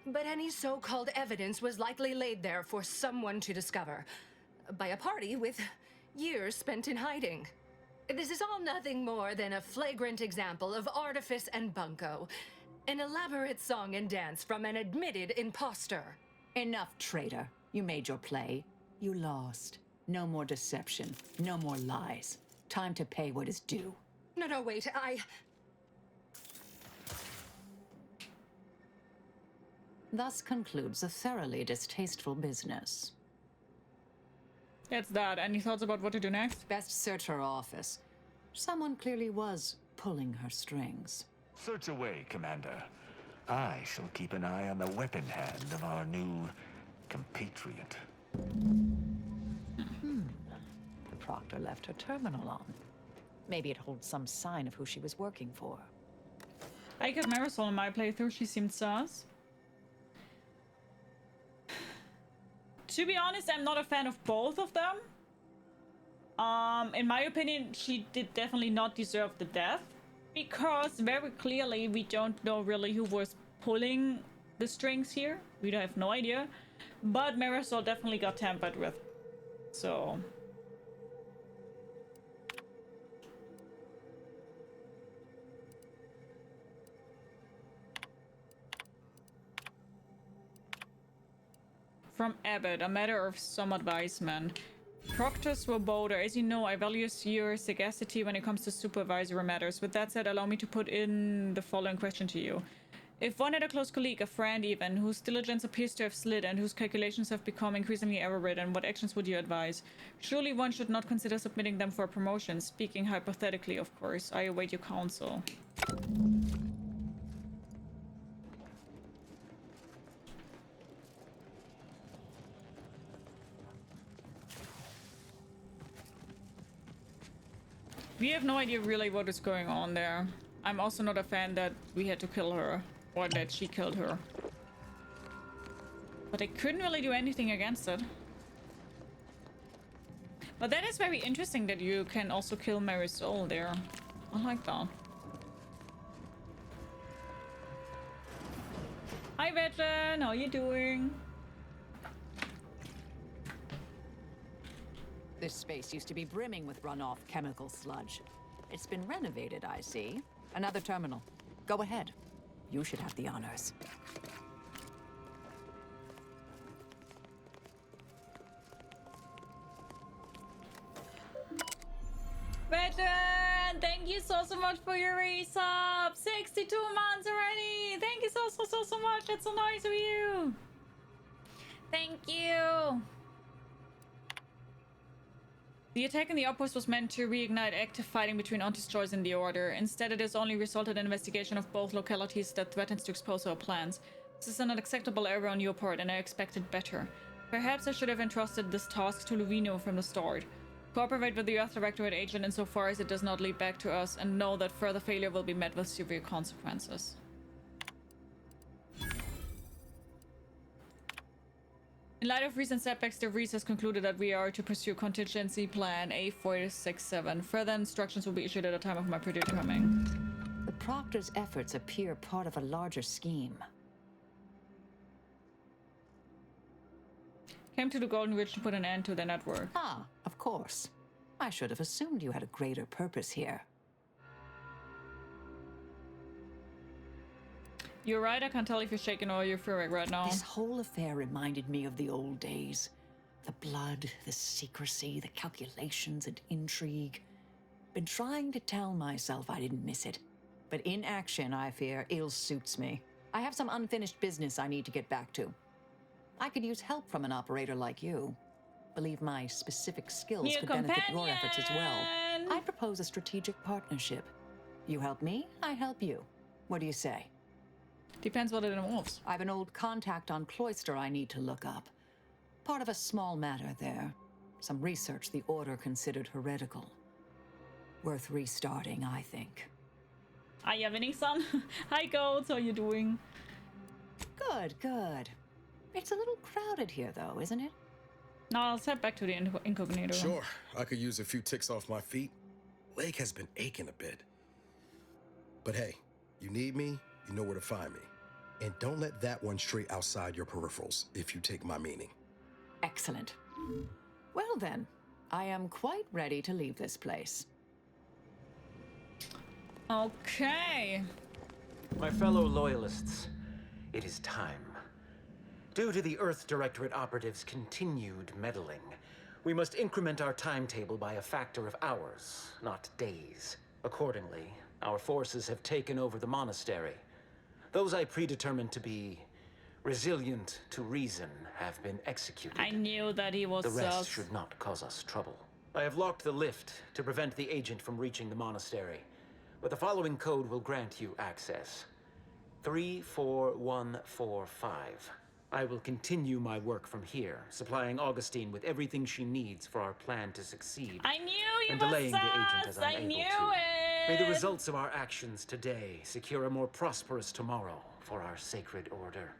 but any so-called evidence was likely laid there for someone to discover. By a party with years spent in hiding. This is all nothing more than a flagrant example of artifice and bunco. An elaborate song and dance from an admitted imposter. Enough, traitor. You made your play. You lost. No more deception. No more lies. Time to pay what is due. No, wait, Thus concludes a thoroughly distasteful business. That's that. Any thoughts about what to do next? Best search her office. Someone clearly was pulling her strings. Search away, Commander. I shall keep an eye on the weapon hand of our new compatriot. The Proctor left her terminal on. Maybe it holds some sign of who she was working for. I got Marisol in my playthrough. She seemed sus. To be honest, I'm not a fan of both of them. In my opinion, she did definitely not deserve the death. Because very clearly we don't know really who was pulling the strings here. We have no idea. But Marisol definitely got tampered with. So... From Abbott, a matter of some advisement. Proctor Svoboda, as you know, I value your sagacity when it comes to supervisory matters. With that said, allow me to put in the following question to you. If one had a close colleague, a friend even, whose diligence appears to have slid and whose calculations have become increasingly error-ridden, what actions would you advise? Surely one should not consider submitting them for a promotion. Speaking hypothetically, of course. I await your counsel. We have no idea really what is going on there. I'm also not a fan that we had to kill her, or that she killed her. But I couldn't really do anything against it. But that is very interesting that you can also kill Marisol there. I like that. Hi veteran, how you doing? This space used to be brimming with runoff chemical sludge. It's been renovated, I see. Another terminal. Go ahead. You should have the honors. Veteran, thank you so much for your resub. 62 months already. Thank you so much. That's so nice of you. Thank you. The attack in the outpost was meant to reignite active fighting between Ontistroys and the Order. Instead, it has only resulted in an investigation of both localities that threatens to expose our plans. This is an unacceptable error on your part, and I expected better. Perhaps I should have entrusted this task to Luvino from the start. Cooperate with the Earth Directorate agent insofar as it does not lead back to us, and know that further failure will be met with severe consequences. In light of recent setbacks, the Reese has concluded that we are to pursue contingency plan A467. Further instructions will be issued at the time of my predetermining. The Proctor's efforts appear part of a larger scheme. Came to the Golden Ridge to put an end to the network. Ah, of course. I should have assumed you had a greater purpose here. You're right, I can't tell if you're shaken or euphoric right now. This whole affair reminded me of the old days. The blood, the secrecy, the calculations and intrigue. Been trying to tell myself I didn't miss it. But in action, I fear, ill suits me. I have some unfinished business I need to get back to. I could use help from an operator like you. Believe my specific skills New could benefit your companion! efforts as well. I propose a strategic partnership. You help me, I help you. What do you say? Depends what it involves. I have an old contact on Cloister I need to look up. Part of a small matter there. Some research the Order considered heretical. Worth restarting, I think. Are you winning, son? Hi, Goats, how you doing? Good, good. It's a little crowded here, though, isn't it? No, I'll head back to the incognito. Sure, I could use a few ticks off my feet. Leg has been aching a bit. But hey, you need me, you know where to find me. And don't let that one stray outside your peripherals, if you take my meaning. Excellent. Well then, I am quite ready to leave this place. Okay. My fellow loyalists, it is time. Due to the Earth Directorate operatives' continued meddling, we must increment our timetable by a factor of hours, not days. Accordingly, our forces have taken over the monastery. Those I predetermined to be resilient to reason have been executed. I knew that he was The rest should not cause us trouble. I have locked the lift to prevent the agent from reaching the monastery, but the following code will grant you access. 34145. I will continue my work from here, supplying Augustine with everything she needs for our plan to succeed. I knew you and were delaying the agent as I I'm knew able to. it. May the results of our actions today secure a more prosperous tomorrow for our sacred order.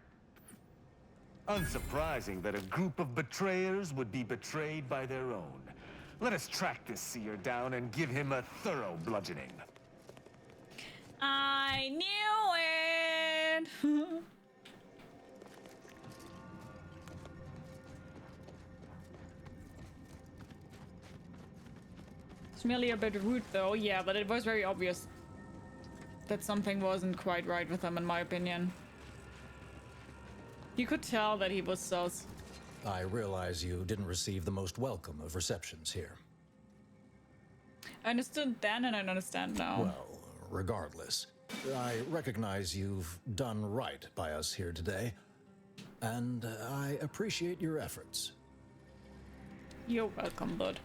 Unsurprising that a group of betrayers would be betrayed by their own. Let us track this seer down and give him a thorough bludgeoning. I knew it. It's merely a bit rude though, yeah, but it was very obvious that something wasn't quite right with him, in my opinion. You could tell that he was sus. I realize you didn't receive the most welcome of receptions here. I understood then and I understand now. Well, regardless, I recognize you've done right by us here today, and I appreciate your efforts. You're welcome, bud.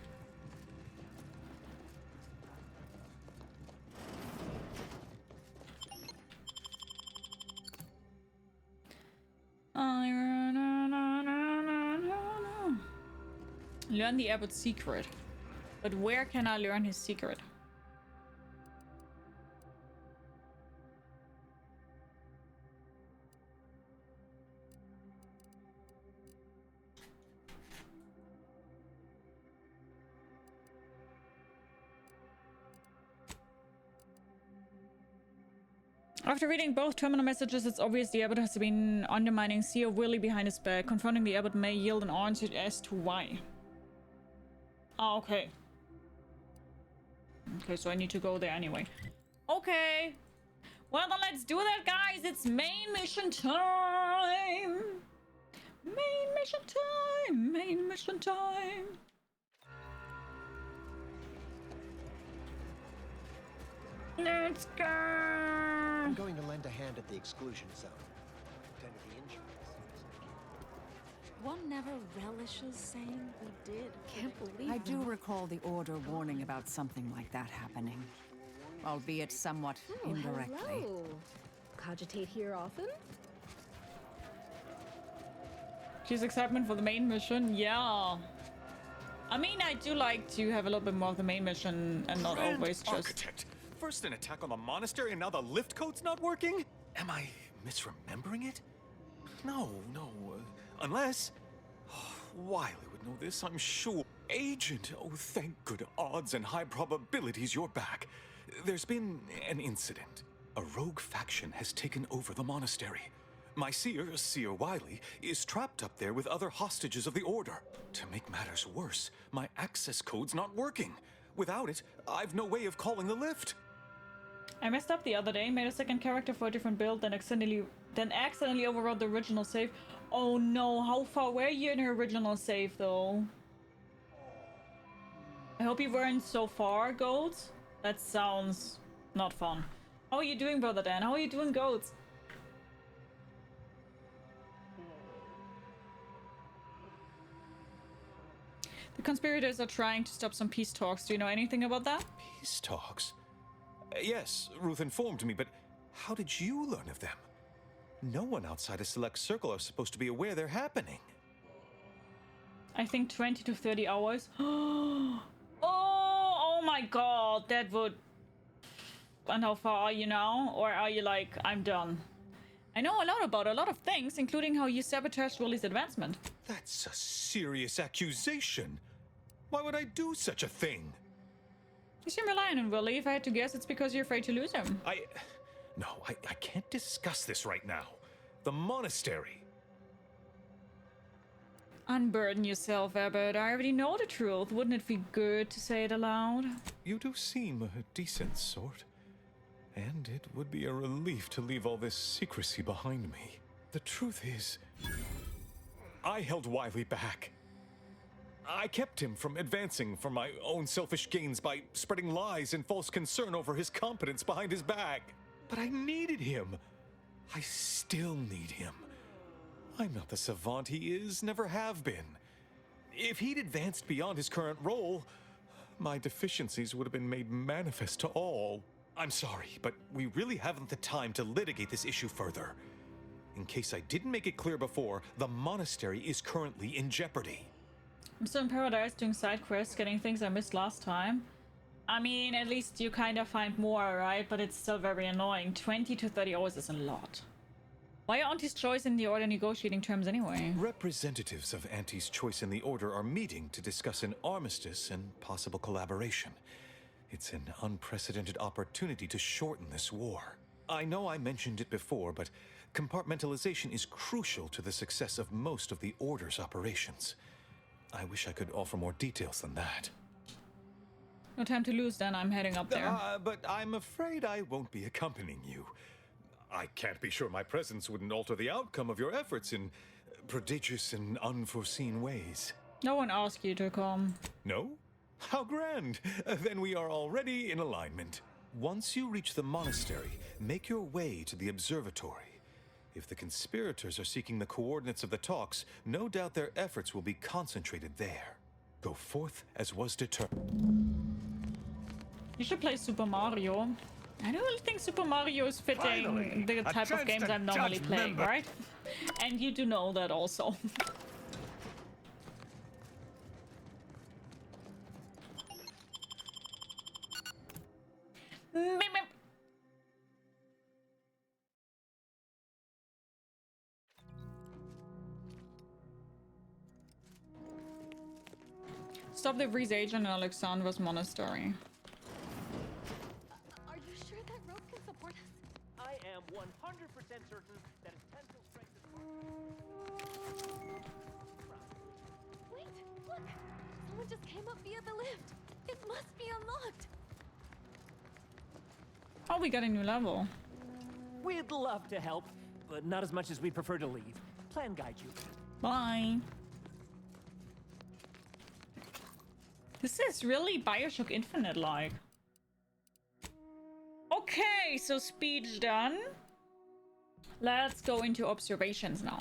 Learn the abbot's secret. But where can I learn his secret? After reading both terminal messages, it's obvious the abbot has been undermining Seer Willie behind his back. Confronting the abbot may yield an answer as to why. Ah, okay. Okay, so I need to go there anyway. Okay. Well, then let's do that, guys. It's main mission time. Main mission time. Main mission time. Let's go. I'm going to lend a hand at the exclusion zone. Tend to the injuries. One never relishes saying we did. Can't believe I do recall the Order warning about something like that happening, albeit somewhat indirectly. Hello. Cogitate here often? She's excitement for the main mission. Yeah. I mean, I do like to have a little bit more of the main mission and not Grand always just... Architect. First an attack on the monastery and now the lift code's not working? Am I misremembering it? No. Unless... Wiley would know this, I'm sure. Agent, oh thank good odds and high probabilities you're back. There's been an incident. A rogue faction has taken over the monastery. My seer Wiley, is trapped up there with other hostages of the Order. To make matters worse, my access code's not working. Without it, I've no way of calling the lift. I messed up the other day, made a second character for a different build, then accidentally overwrote the original save. Oh no, how far were you in your original save though? I hope you weren't so far, Goats. That sounds not fun. How are you doing, Brother Dan? How are you doing, Goats? The conspirators are trying to stop some peace talks. Do you know anything about that? Peace talks? Yes, Ruth informed me, but how did you learn of them? No one outside a select circle are supposed to be aware they're happening. I think 20 to 30 hours. Oh my god, that would... And how far are you now? Or are you like, I'm done? I know a lot about a lot of things, including how you sabotaged Willie's advancement. That's a serious accusation. Why would I do such a thing? You seem reliant on Willie. If I had to guess, it's because you're afraid to lose him. No, I can't discuss this right now. The monastery. Unburden yourself, Abbott. I already know the truth. Wouldn't it be good to say it aloud? You do seem a decent sort. And it would be a relief to leave all this secrecy behind me. The truth is, I held Wiley back. I kept him from advancing for my own selfish gains by spreading lies and false concern over his competence behind his back. But I needed him. I still need him. I'm not the savant he is, never have been. If he'd advanced beyond his current role, my deficiencies would have been made manifest to all. I'm sorry, but we really haven't the time to litigate this issue further. In case I didn't make it clear before, the monastery is currently in jeopardy. I'm still in paradise doing side quests, getting things I missed last time. I mean, at least you kind of find more, right? But it's still very annoying. 20 to 30 hours is a lot. Why are Auntie's Choice in the Order negotiating terms anyway? Representatives of Auntie's Choice in the Order are meeting to discuss an armistice and possible collaboration. It's an unprecedented opportunity to shorten this war. I know I mentioned it before, but compartmentalization is crucial to the success of most of the Order's operations. I wish I could offer more details than that. No time to lose then, I'm heading up there. But I'm afraid I won't be accompanying you. I can't be sure my presence wouldn't alter the outcome of your efforts in prodigious and unforeseen ways. No one asked you to come. No? How grand! Then we are already in alignment. Once you reach the monastery, make your way to the observatory. If the conspirators are seeking the coordinates of the talks, no doubt their efforts will be concentrated there. Go forth as was determined. You should play Super Mario. I don't think Super Mario is fitting Finally, the type of games I'm normally playing, right? And you do know that also. Stop the Vreeze agent in Alexandra's monastery. Are you sure that rope can support us? I am 100% certain that its tensile strength is... Wait, look! Someone just came up via the lift. It must be unlocked. Oh, we got a new level. We'd love to help, but not as much as we'd prefer to leave. Plan guide you. Bye. This is really Bioshock Infinite-like. Okay, so speech done. Let's go into observations now.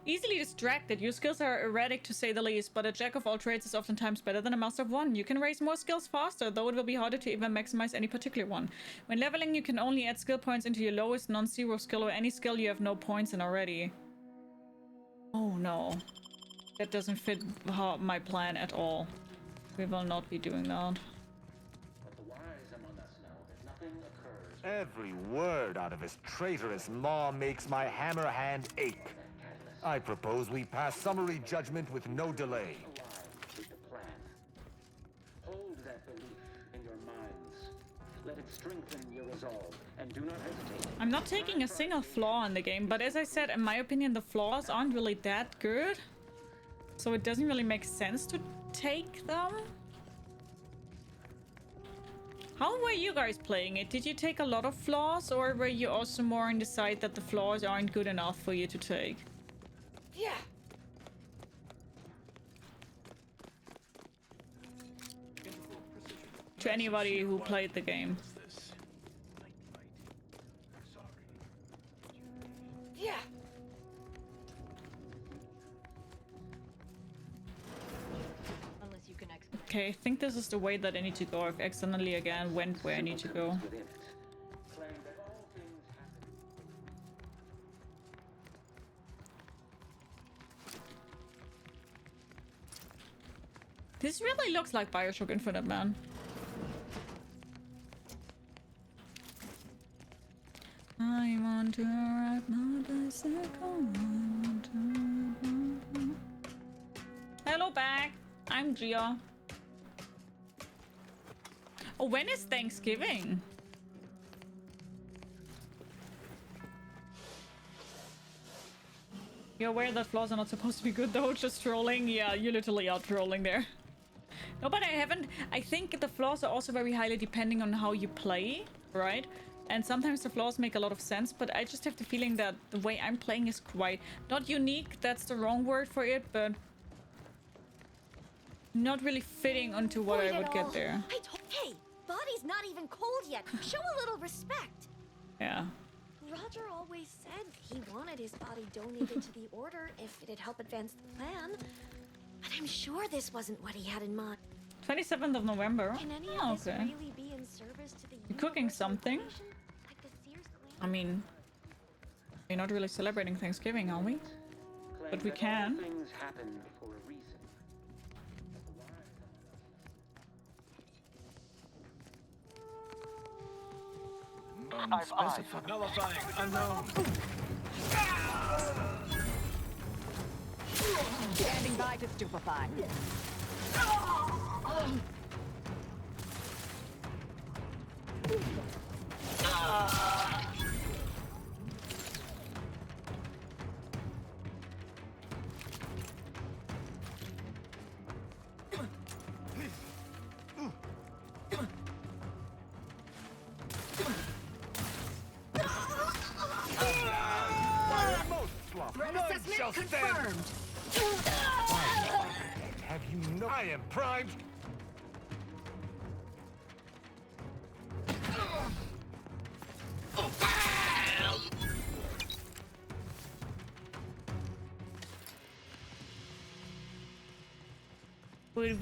Easily distracted. Your skills are erratic to say the least, but a jack of all trades is oftentimes better than a master of one. You can raise more skills faster, though it will be harder to even maximize any particular one. When leveling, you can only add skill points into your lowest non-zero skill or any skill you have no points in already. Oh no. That doesn't fit my plan at all. We will not be doing that. But the wise among us know that nothing occurs. Every word out of his traitorous maw makes my hammer hand ache. I propose we pass summary judgment with no delay. With the plan. Hold that belief in your minds. Let it strengthen your resolve, and do not hesitate. I'm not taking a single flaw in the game, but as I said, in my opinion, the flaws aren't really that good. So it doesn't really make sense to take them. How were you guys playing it? Did you take a lot of flaws, or were you also more on the side that the flaws aren't good enough for you to take? Yeah. To anybody who played the game. Yeah. Unless you can expedite. Okay, I think this is the way that I need to go. I've accidentally again went where I need to go. This really looks like Bioshock Infinite, man. I want to ride my bicycle. Hello back. I'm Gia. Oh, when is Thanksgiving? You're aware that flaws are not supposed to be good though? Just trolling? Yeah, you literally are trolling there. No, but I think the flaws are also very highly depending on how you play, right? And sometimes the flaws make a lot of sense, but I just have the feeling that the way I'm playing is quite... not unique, that's the wrong word for it, but... not really fitting onto what I would get there. Hey, body's not even cold yet. Show a little respect. Yeah. Roger always said he wanted his body donated to the Order if it'd help advance the plan. But I'm sure this wasn't what he had in mind. 27th of November. Can any Oh, of this okay. really be in service to the You're cooking something? like the Sears clan? I mean, we're not really celebrating Thanksgiving, are we? But we can. Things happen for a reason. Unspecified. Nullifying. Unknown. Standing by to stupefy. Assessment confirmed. Have you no... I am primed.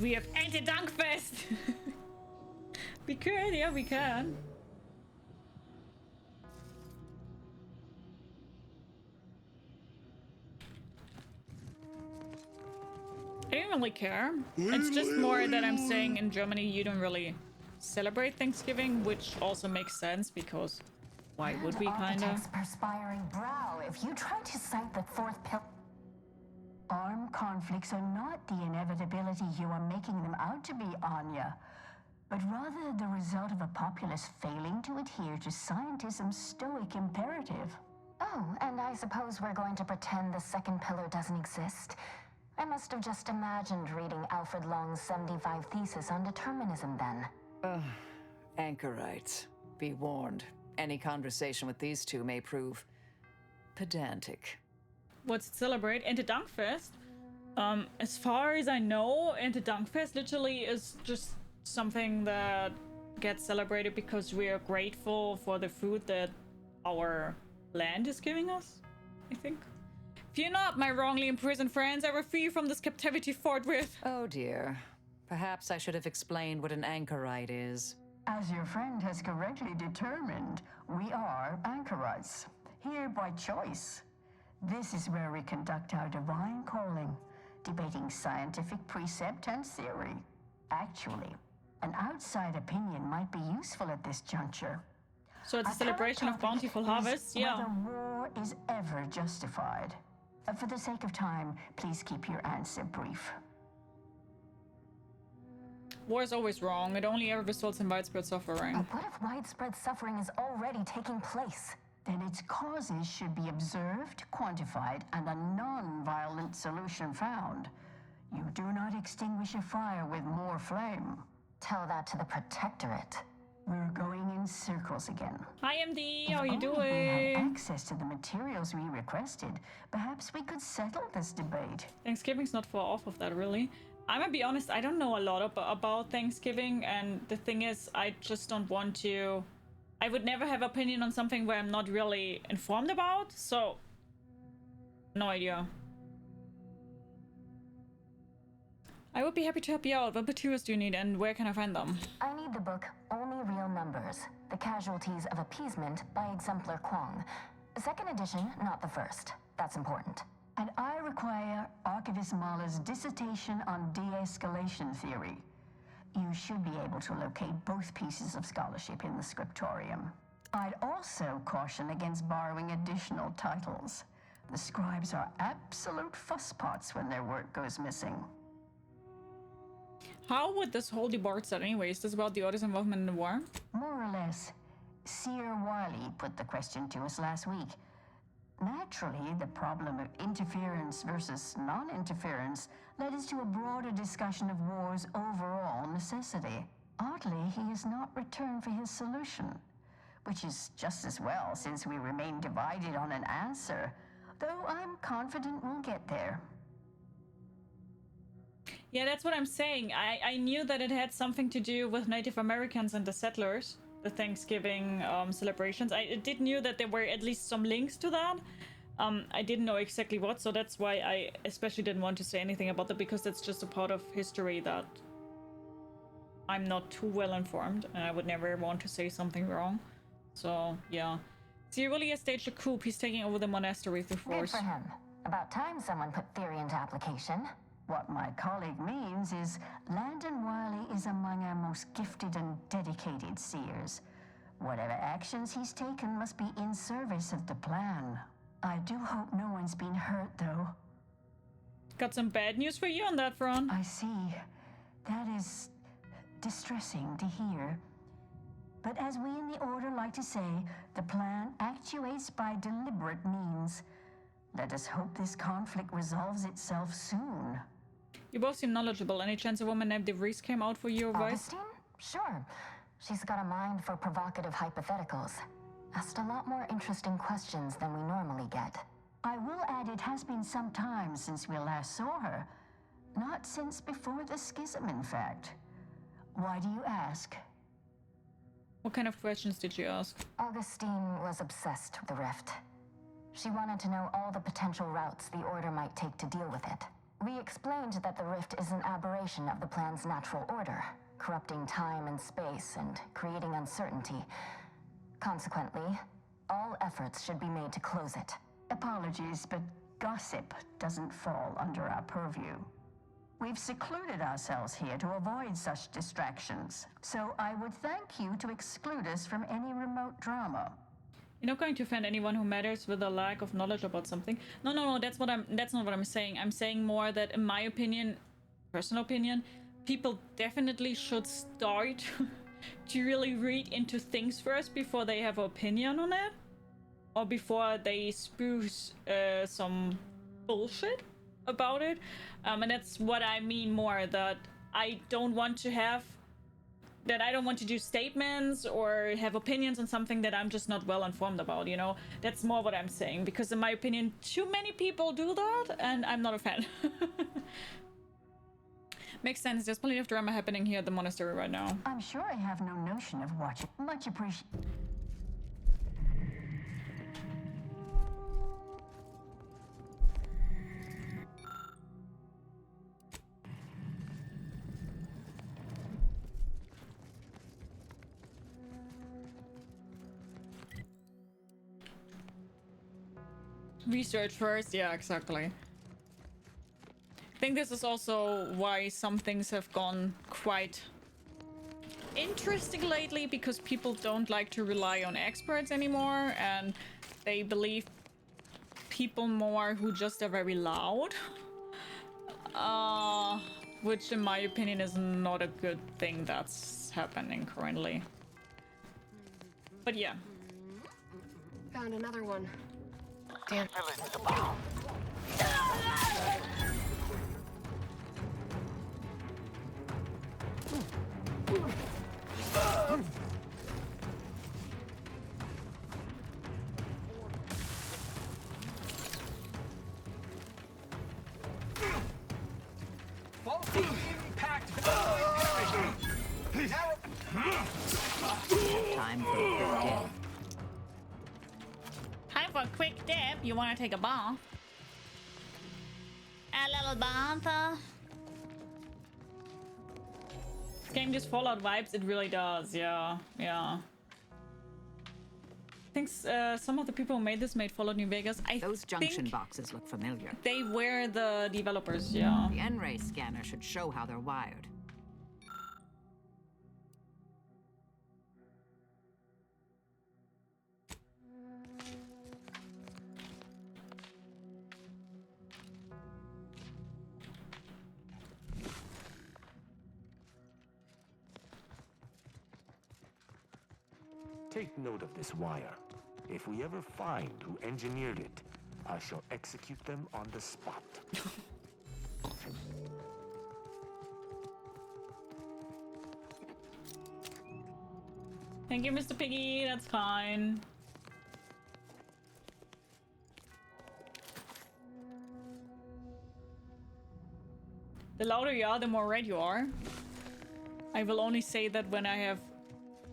We have anti-Dunkfest! We could, yeah, we can. I don't really care. It's just more that I'm saying in Germany you don't really celebrate Thanksgiving, which also makes sense because why would we, kinda? Architect's perspiring brow. If you try to cite the fourth pillar, armed conflicts are not the inevitability you are making them out to be, Anya, but rather the result of a populace failing to adhere to scientism's stoic imperative. Oh, and I suppose we're going to pretend the second pillar doesn't exist. I must have just imagined reading Alfred Long's 75 thesis on determinism then. Anchorites, be warned. Any conversation with these two may prove pedantic. What's it celebrate? Anti-Dunkfest? As far as I know, Anti-Dunkfest literally is just something that gets celebrated because we are grateful for the food that our land is giving us, I think. Fear not, my wrongly imprisoned friends. I will free you from this captivity forthwith. Oh dear. Perhaps I should have explained what an anchorite is. As your friend has correctly determined, we are anchorites, here by choice. This is where we conduct our divine calling, debating scientific precept and theory. Actually, an outside opinion might be useful at this juncture. So it's a celebration of bountiful harvests, yeah. Whether war is ever justified. For the sake of time, please keep your answer brief. War is always wrong. It only ever results in widespread suffering. But what if widespread suffering is already taking place? Then its causes should be observed, quantified, and a non-violent solution found. You do not extinguish a fire with more flame. Tell that to the Protectorate. We're going in circles again. Hi, MD. How are you If only doing? we had access to the materials we requested, perhaps we could settle this debate. Thanksgiving's not far off of that, really. I'm gonna be honest, I don't know a lot about Thanksgiving, and the thing is, I just don't want to... I would never have opinion on something where I'm not really informed about, so... No idea. I would be happy to help you out. What materials do you need, and where can I find them? I need the book Only Real Numbers, The Casualties of Appeasement by Exemplar Kwong. Second edition, not the first. That's important. And I require Archivist Mahler's dissertation on de-escalation theory. You should be able to locate both pieces of scholarship in the scriptorium. I'd also caution against borrowing additional titles. The scribes are absolute fusspots when their work goes missing. How would this whole debate start anyway? Is this about the Order's involvement in the war? More or less. Seer Wiley put the question to us last week. Naturally, the problem of interference versus non-interference led us to a broader discussion of war's overall necessity. Oddly, he has not returned for his solution, which is just as well since we remain divided on an answer, though I'm confident we'll get there. Yeah, that's what I'm saying. I knew that it had something to do with Native Americans and the settlers, the Thanksgiving celebrations. I did knew that there were at least some links to that. I didn't know exactly what, so that's why I especially didn't want to say anything about that, because that's just a part of history that I'm not too well informed, and I would never want to say something wrong. So, yeah. He really has staged a coup. He's taking over the monastery through force. Good for him. About time someone put theory into application. What my colleague means is Landon Wiley is among our most gifted and dedicated seers. Whatever actions he's taken must be in service of the plan. I do hope no one's been hurt, though. Got some bad news for you on that front. I see. That is distressing to hear. But as we in the Order like to say, the plan actuates by deliberate means. Let us hope this conflict resolves itself soon. You both seem knowledgeable. Any chance a woman named DeVries came out for your advice? Augustine? Sure. She's got a mind for provocative hypotheticals. Asked a lot more interesting questions than we normally get. I will add it has been some time since we last saw her. Not since before the schism, in fact. Why do you ask? What kind of questions did you ask? Augustine was obsessed with the rift. She wanted to know all the potential routes the Order might take to deal with it. We explained that the rift is an aberration of the plan's natural order, corrupting time and space and creating uncertainty. Consequently, all efforts should be made to close it. Apologies, but gossip doesn't fall under our purview. We've secluded ourselves here to avoid such distractions, so I would thank you to exclude us from any remote drama. You're not going to offend anyone who matters with a lack of knowledge about something. No, that's not what I'm saying. I'm saying more that, in my opinion, personal opinion, people definitely should start to really read into things first before they have an opinion on it, or before they spew some bullshit about it. And that's what I mean more, that I don't want to do statements or have opinions on something that I'm just not well informed about, you know? That's more what I'm saying, because in my opinion, too many people do that, and I'm not a fan. Makes sense. There's plenty of drama happening here at the monastery right now. I'm sure I have no notion of watching. Much appreciated. Research first, yeah, exactly. I think this is also why some things have gone quite interesting lately, because people don't like to rely on experts anymore, and they believe people more who just are very loud. Which in my opinion is not a good thing that's happening currently. But yeah. Found another one. Damn. Time for a quick dip. Time for a quick dip. You want to take a bath? A little bath. This game just Fallout vibes. It really does. Yeah, yeah. I think some of the people who made this made Fallout New Vegas. Those junction boxes look familiar. They were the developers, yeah. The N-ray scanner should show how they're wired. Take note of this wire. If we ever find who engineered it, I shall execute them on the spot. Thank you, Mr. Piggy. That's kind. The louder you are, the more red you are. I will only say that when I have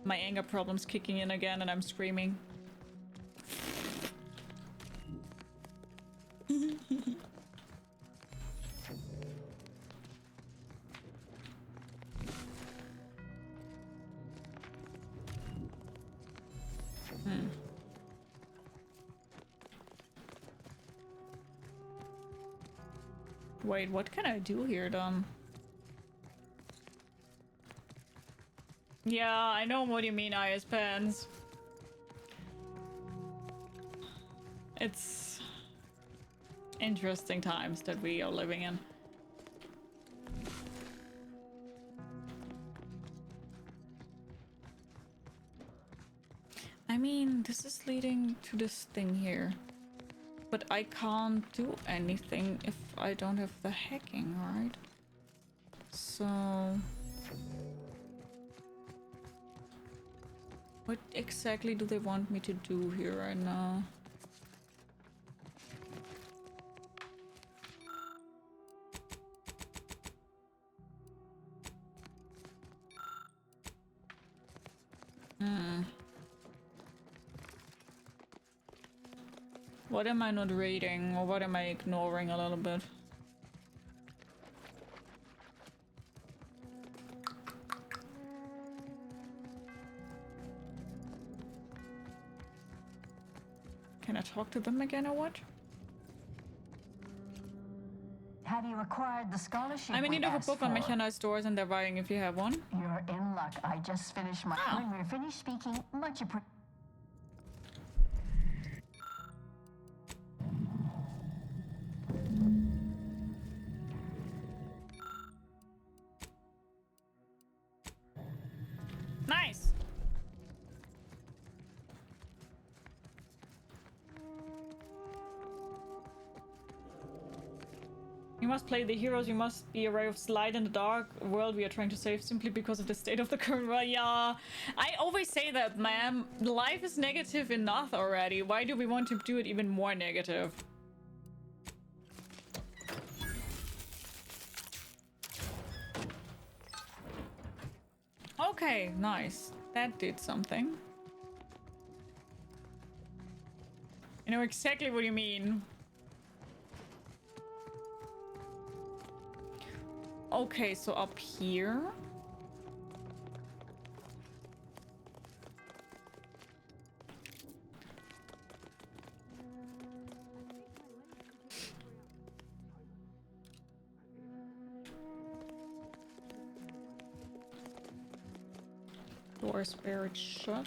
my anger problems kicking in again and I'm screaming. Wait, what can I do here, then? Yeah, I know what you mean, IS Pens. It's interesting times that we are living in. I mean, this is leading to this thing here. But I can't do anything if I don't have the hacking, right? So... what exactly do they want me to do here right now? What am I not reading, or what am I ignoring a little bit? Can I talk to them again or what? Have you acquired the scholarship? I'm in need of a book on mechanized doors and they're buying if you have one. You're in luck. I just finished my... When we're finished speaking, much appreciated. Nice. You must play the heroes, you must be aware of slide in the dark world we are trying to save simply because of the state of the current world. Yeah, I always say that, man. Life is negative enough already. Why do we want to do it even more negative? Okay, nice. That did something. I know exactly what you mean. Okay, so up here. Doors buried shut.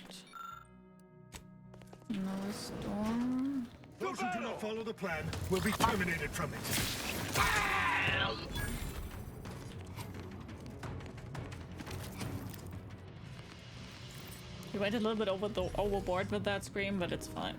Another storm. Those who do not follow the plan will be terminated from it. He went a little bit overboard with that scream, but it's fine.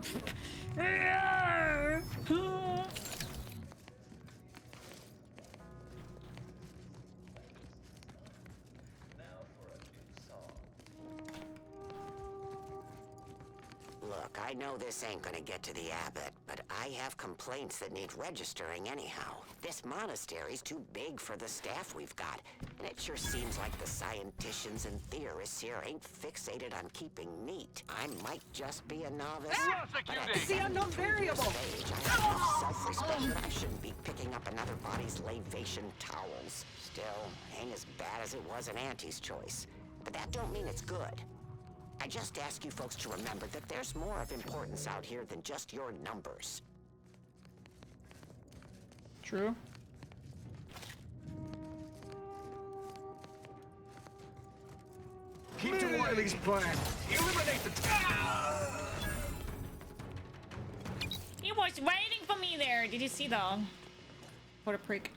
Look, I know this ain't gonna get to the abbot, but I have complaints that need registering anyhow. This monastery's too big for the staff we've got, and it sure seems like the scienticians and theorists here ain't fixated on keeping neat. I might just be a novice, but at It's the unknown variable. stage, I have enough self-respect that I shouldn't be picking up another body's lavation towels. Still, ain't as bad as it was in Auntie's choice, but that don't mean it's good. I just ask you folks to remember that there's more of importance out here than just your numbers. True. Keep to Wiley's plan. Eliminate the... He was waiting for me there. Did you see that? What a prick.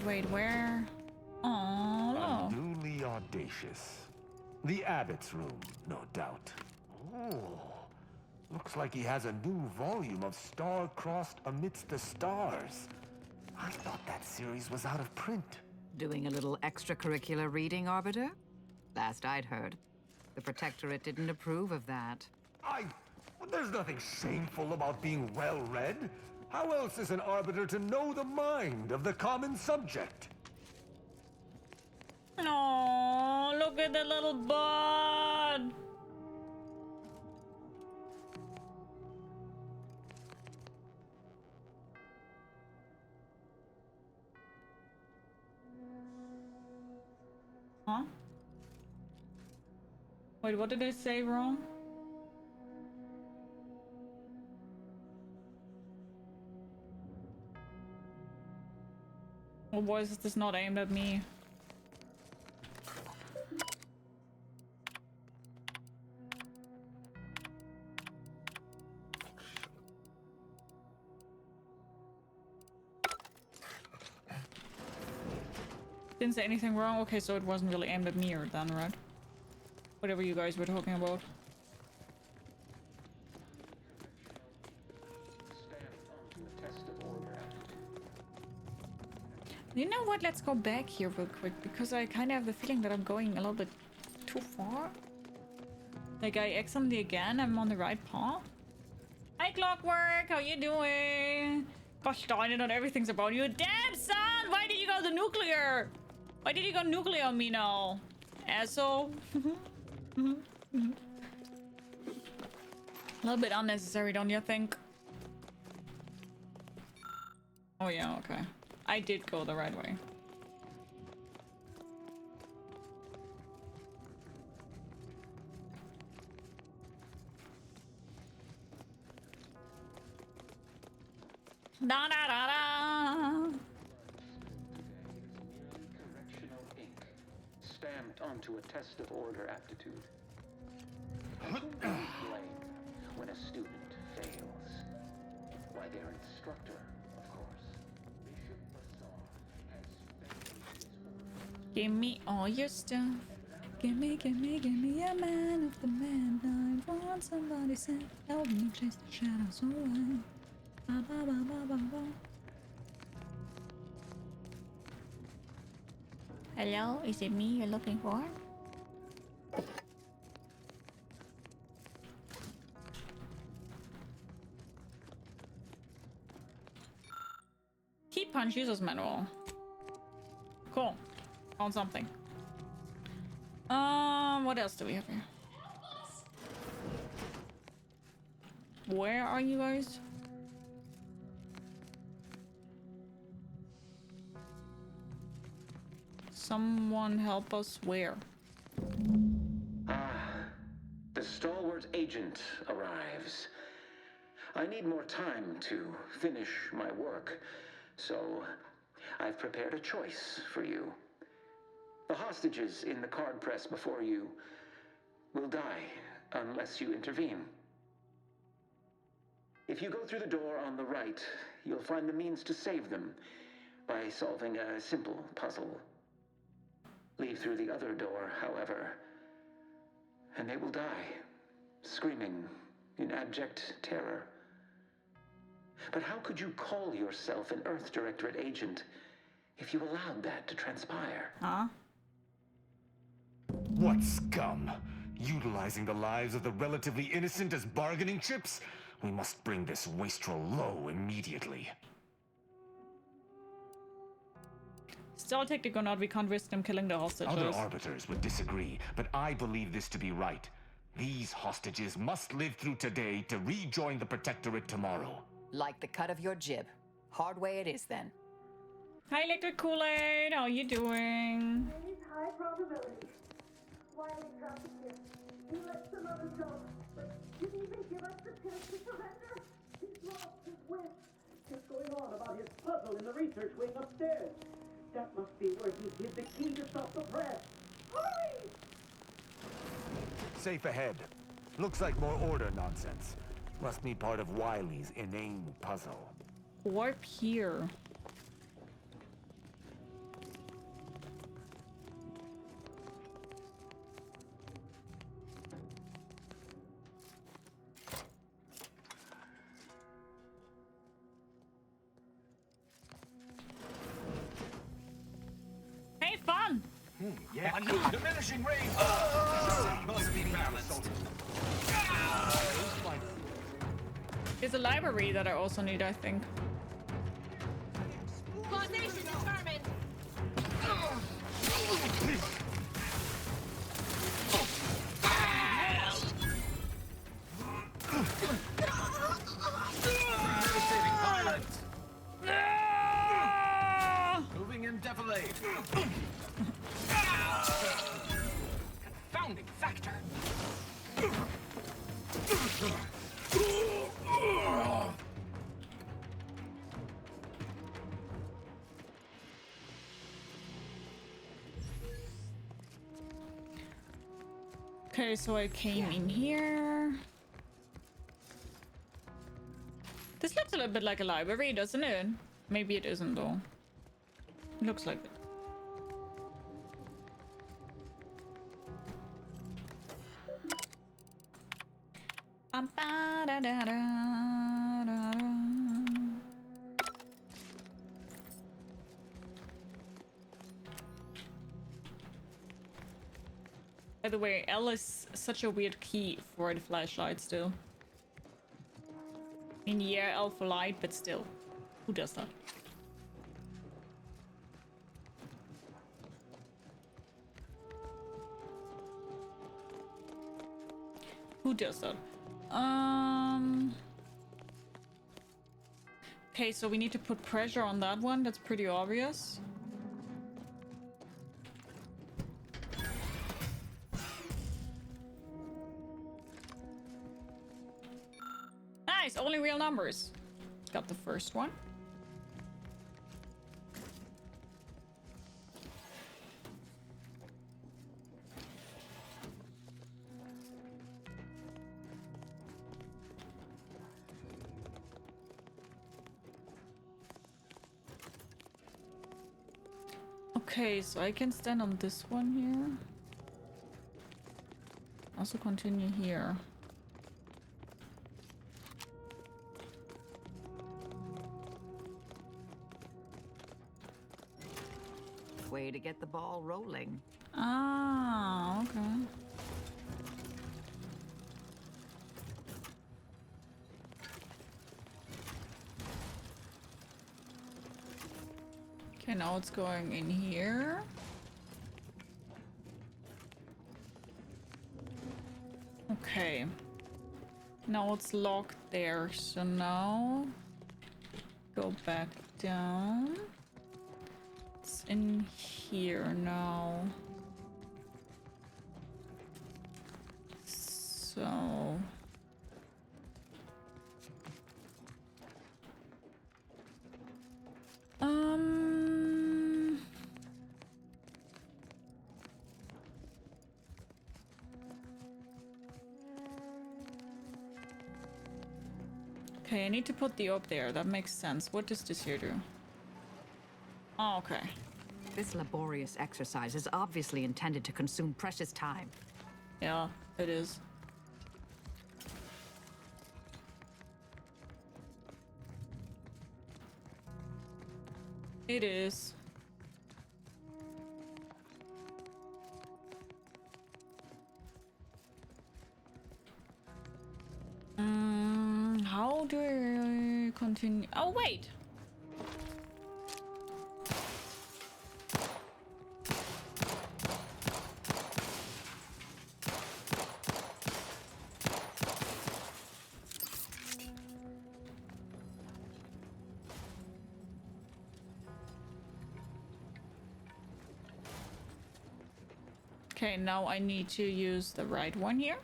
Wait, where? Oh, no. Unduly audacious. The abbot's room, no doubt. Oh, looks like he has a new volume of Star-Crossed Amidst the Stars. I thought that series was out of print. Doing a little extracurricular reading, Arbiter? Last I'd heard, the Protectorate didn't approve of that. There's nothing shameful about being well-read. How else is an Arbiter to know the mind of the common subject? Oh, look at the little bud. Huh? Wait, what did I say wrong? Oh boy, is this not aimed at me? Didn't say anything wrong? Okay, so it wasn't really aimed at me or then, right? Whatever you guys were talking about. You know what? Let's go back here real quick because I kind of have the feeling that I'm going a little bit too far. Like I accidentally again, I'm on the right path. Hi Clockwork, how you doing? Gosh darn it, not everything's about you. Damn son, why did you go the nuclear? Why did you go nuclear on me now? Asshole. A little bit unnecessary, don't you think? Oh yeah, okay. I did go the right way. Da da da da. Correctional ink stamped onto a test of order aptitude. Blame when a student fails. Why, their instructor, of course. Give me all your stuff. Give me a man of the man. I want somebody said, help me chase the shadows away. Ba, ba, ba, ba, ba, ba. Hello, is it me you're looking for? Key punch user's manual. Cool. Found something. What else do we have here? Where are you guys? Someone help us where? The stalwart agent arrives. I need more time to finish my work, so I've prepared a choice for you. The hostages in the card press before you will die unless you intervene. If you go through the door on the right, you'll find the means to save them by solving a simple puzzle. Leave through the other door, however, and they will die, screaming in abject terror. But how could you call yourself an Earth Directorate agent if you allowed that to transpire? Huh? What scum! Utilizing the lives of the relatively innocent as bargaining chips? We must bring this wastrel low immediately. Still technical or not, we can't risk them killing the hostages. Other arbiters would disagree, but I believe this to be right. These hostages must live through today to rejoin the Protectorate tomorrow. Like the cut of your jib. Hard way it is then. Hi, Electric Kool-Aid. How are you doing? There is high probability. Wiley dropped it here. He let some others go, but didn't even give us the chance to surrender. He lost his wits. What's going on about his puzzle in the research wing upstairs? That must be where he hid the key to stop the press. Hurry! Safe ahead. Looks like more order nonsense. Must be part of Wiley's inane puzzle. Warp here. Hey, fun! Yeah, diminishing range. Must be balanced. There's a library that I also need, I think. Causation determined. Devastating violence. Moving in defilade. Confounding factor. Okay, so I came in here. This looks a little bit like a library, doesn't it? Maybe it isn't though. It looks like it. By the way, L is such a weird key for the flashlight still. In yeah, L for light, but still. Who does that? Who does that? Okay, so we need to put pressure on that one. That's pretty obvious. Nice, only real numbers. Got the first one. Okay, so I can stand on this one here. Also continue here. Way to get the ball rolling. Ah, okay. Okay, now it's going in here. Okay. Now it's locked there, so now go back down. It's in here now. So Okay, I need to put the orb there. That makes sense. What does this here do? Oh, okay. This laborious exercise is obviously intended to consume precious time. Yeah, it is. It is. How do I continue? Oh, wait! Okay, now I need to use the right one here.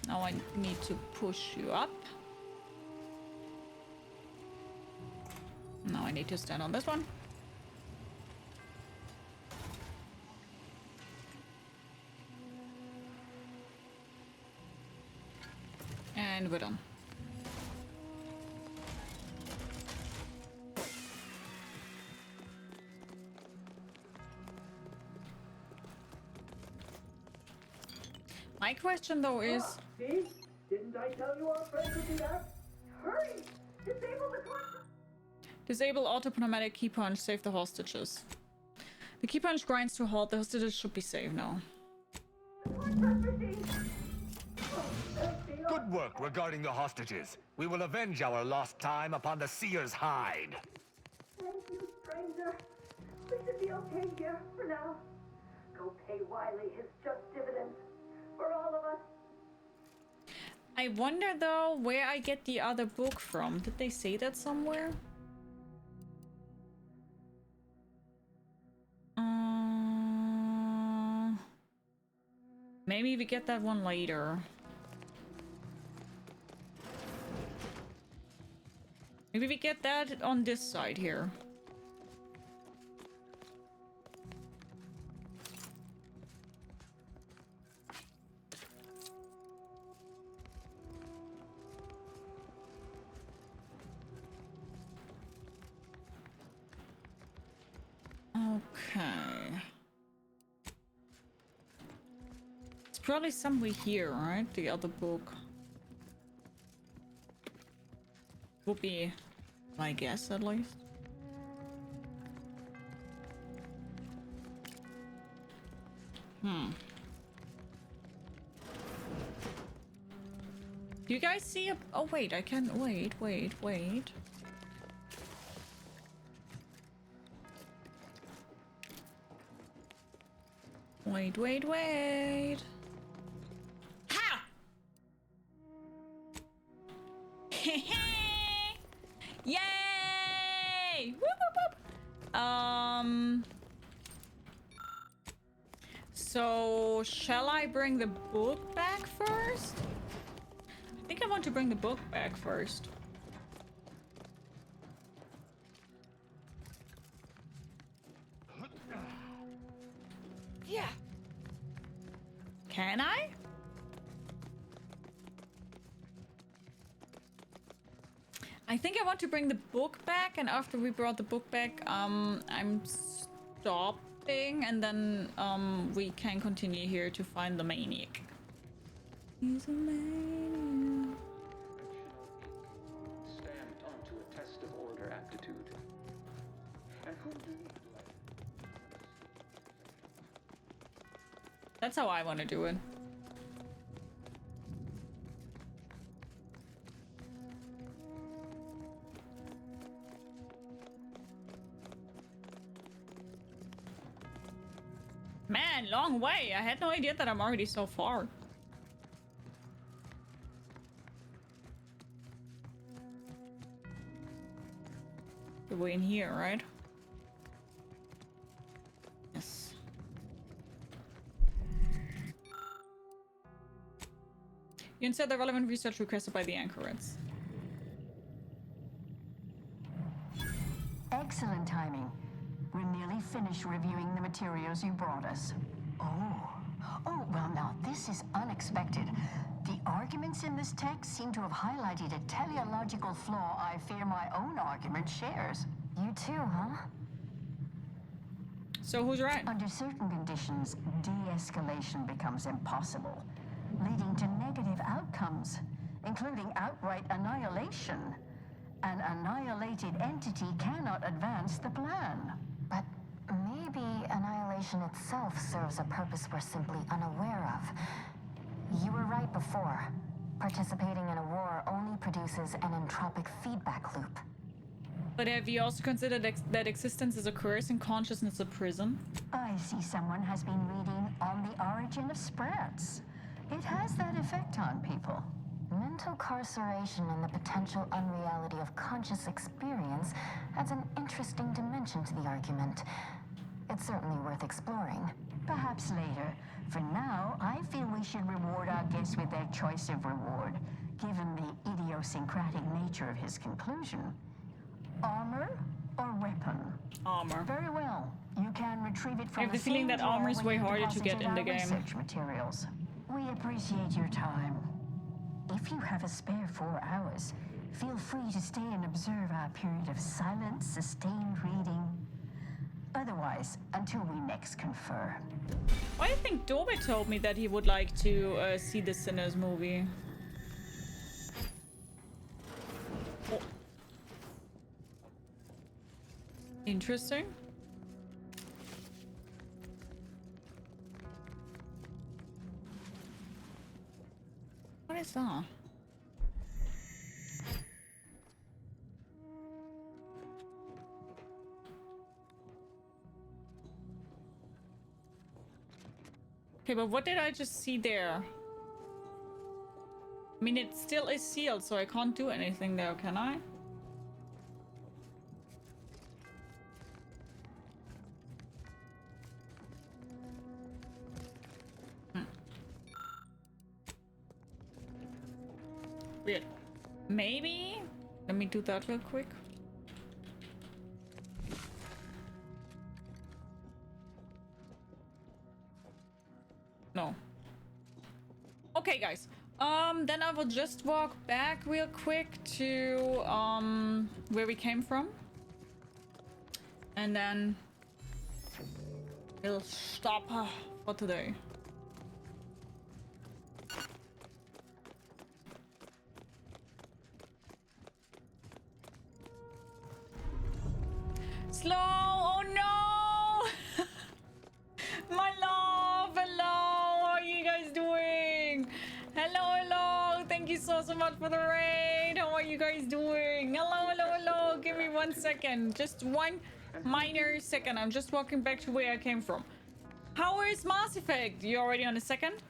Now I need to push you up. Now I need to stand on this one. And we're done. My question though is... See? Didn't I tell you our friends would be back? Hurry! Disable the clock! Disable auto-pneumatic key punch, save the hostages. The key punch grinds to a halt, the hostages should be saved now. Good work regarding the hostages. We will avenge our lost time upon the Seer's hide. Thank you, stranger. We should be okay here for now. Go pay Wiley his just dividends. For all of us. I wonder though where I get the other book from. Did they say that somewhere? Maybe we get that one later. Maybe we get that on this side here. Okay. It's probably somewhere here, right? The other book. Would be my guess, at least. Do you guys see a... Oh, wait, I can... Wait. Wait, Ha! Yay! Whoop, whoop, whoop. So shall I bring the book back first? I think I want to bring the book back first. Yeah. Can I? I think I want to bring the book back, and after we brought the book back, I'm stopping, and then we can continue here to find the maniac. He's a maniac. Stamped onto a test of order aptitude. And who do you like? That's how I want to do it. Man, long way. I had no idea that I'm already so far. We're in here, right? Yes. You insert the relevant research requested by the anchorites. Excellent timing. We're nearly finished reviewing the materials you brought us. Oh, well now, this is unexpected. The arguments in this text seem to have highlighted a teleological flaw I fear my own argument shares. You too, huh? So who's right? Under certain conditions, de-escalation becomes impossible, leading to negative outcomes, including outright annihilation. An annihilated entity cannot advance the plan. But maybe annihilation itself serves a purpose we're simply unaware of. You were right before. Participating in a war only produces an entropic feedback loop. But have you also considered that existence is a curse and consciousness a prison? I see someone has been reading On the Origin of Sprats. It has that effect on people. Mental carceration and the potential unreality of conscious experience adds an interesting dimension to the argument. It's certainly worth exploring. Perhaps later. For now, I feel we should reward our guest with their choice of reward, given the idiosyncratic nature of his conclusion. Armor or weapon? Armor. Very well. You can retrieve it from I have the feeling that armor is way harder to get in the game. Research materials. We appreciate your time. If you have a spare 4 hours, feel free to stay and observe our period of silent, sustained reading. Otherwise, until we next confer. I think Dobe told me that he would like to see the Sinners movie. Oh. Interesting. What is that? Okay, but what did I just see there? I mean, it still is sealed, so I can't do anything there, can I? Weird. Maybe? Let me do that real quick. No. Okay, guys. Then I will just walk back real quick to where we came from. And then we'll stop for today. Slow! Oh no! My love! Hello! How are you guys doing? Hello, hello! Thank you so much for the raid! How are you guys doing? Hello, hello, hello! Give me 1 second. Just one minor second. I'm just walking back to where I came from. How is Mass Effect? You already on the second?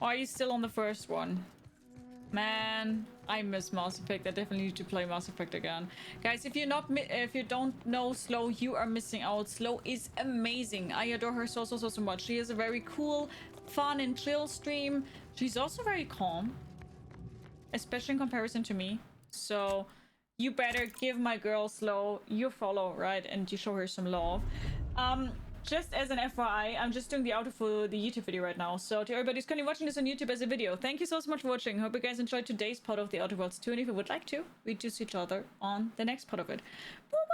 Or are you still on the first one? Man, I miss Mass Effect. I definitely need to play Mass Effect again. Guys, if you don't know Slow, you are missing out. Slow is amazing. I adore her so much. She has a very cool, fun and chill stream. She's also very calm, especially in comparison to me. So you better give my girl Slow your follow, right? And you show her some love. Just as an FYI, I'm just doing the outro for the YouTube video right now. So to everybody who's currently watching this on YouTube as a video, thank you so much for watching. Hope you guys enjoyed today's part of the Outer Worlds 2. And if you would like to, we do see each other on the next part of it. Boop.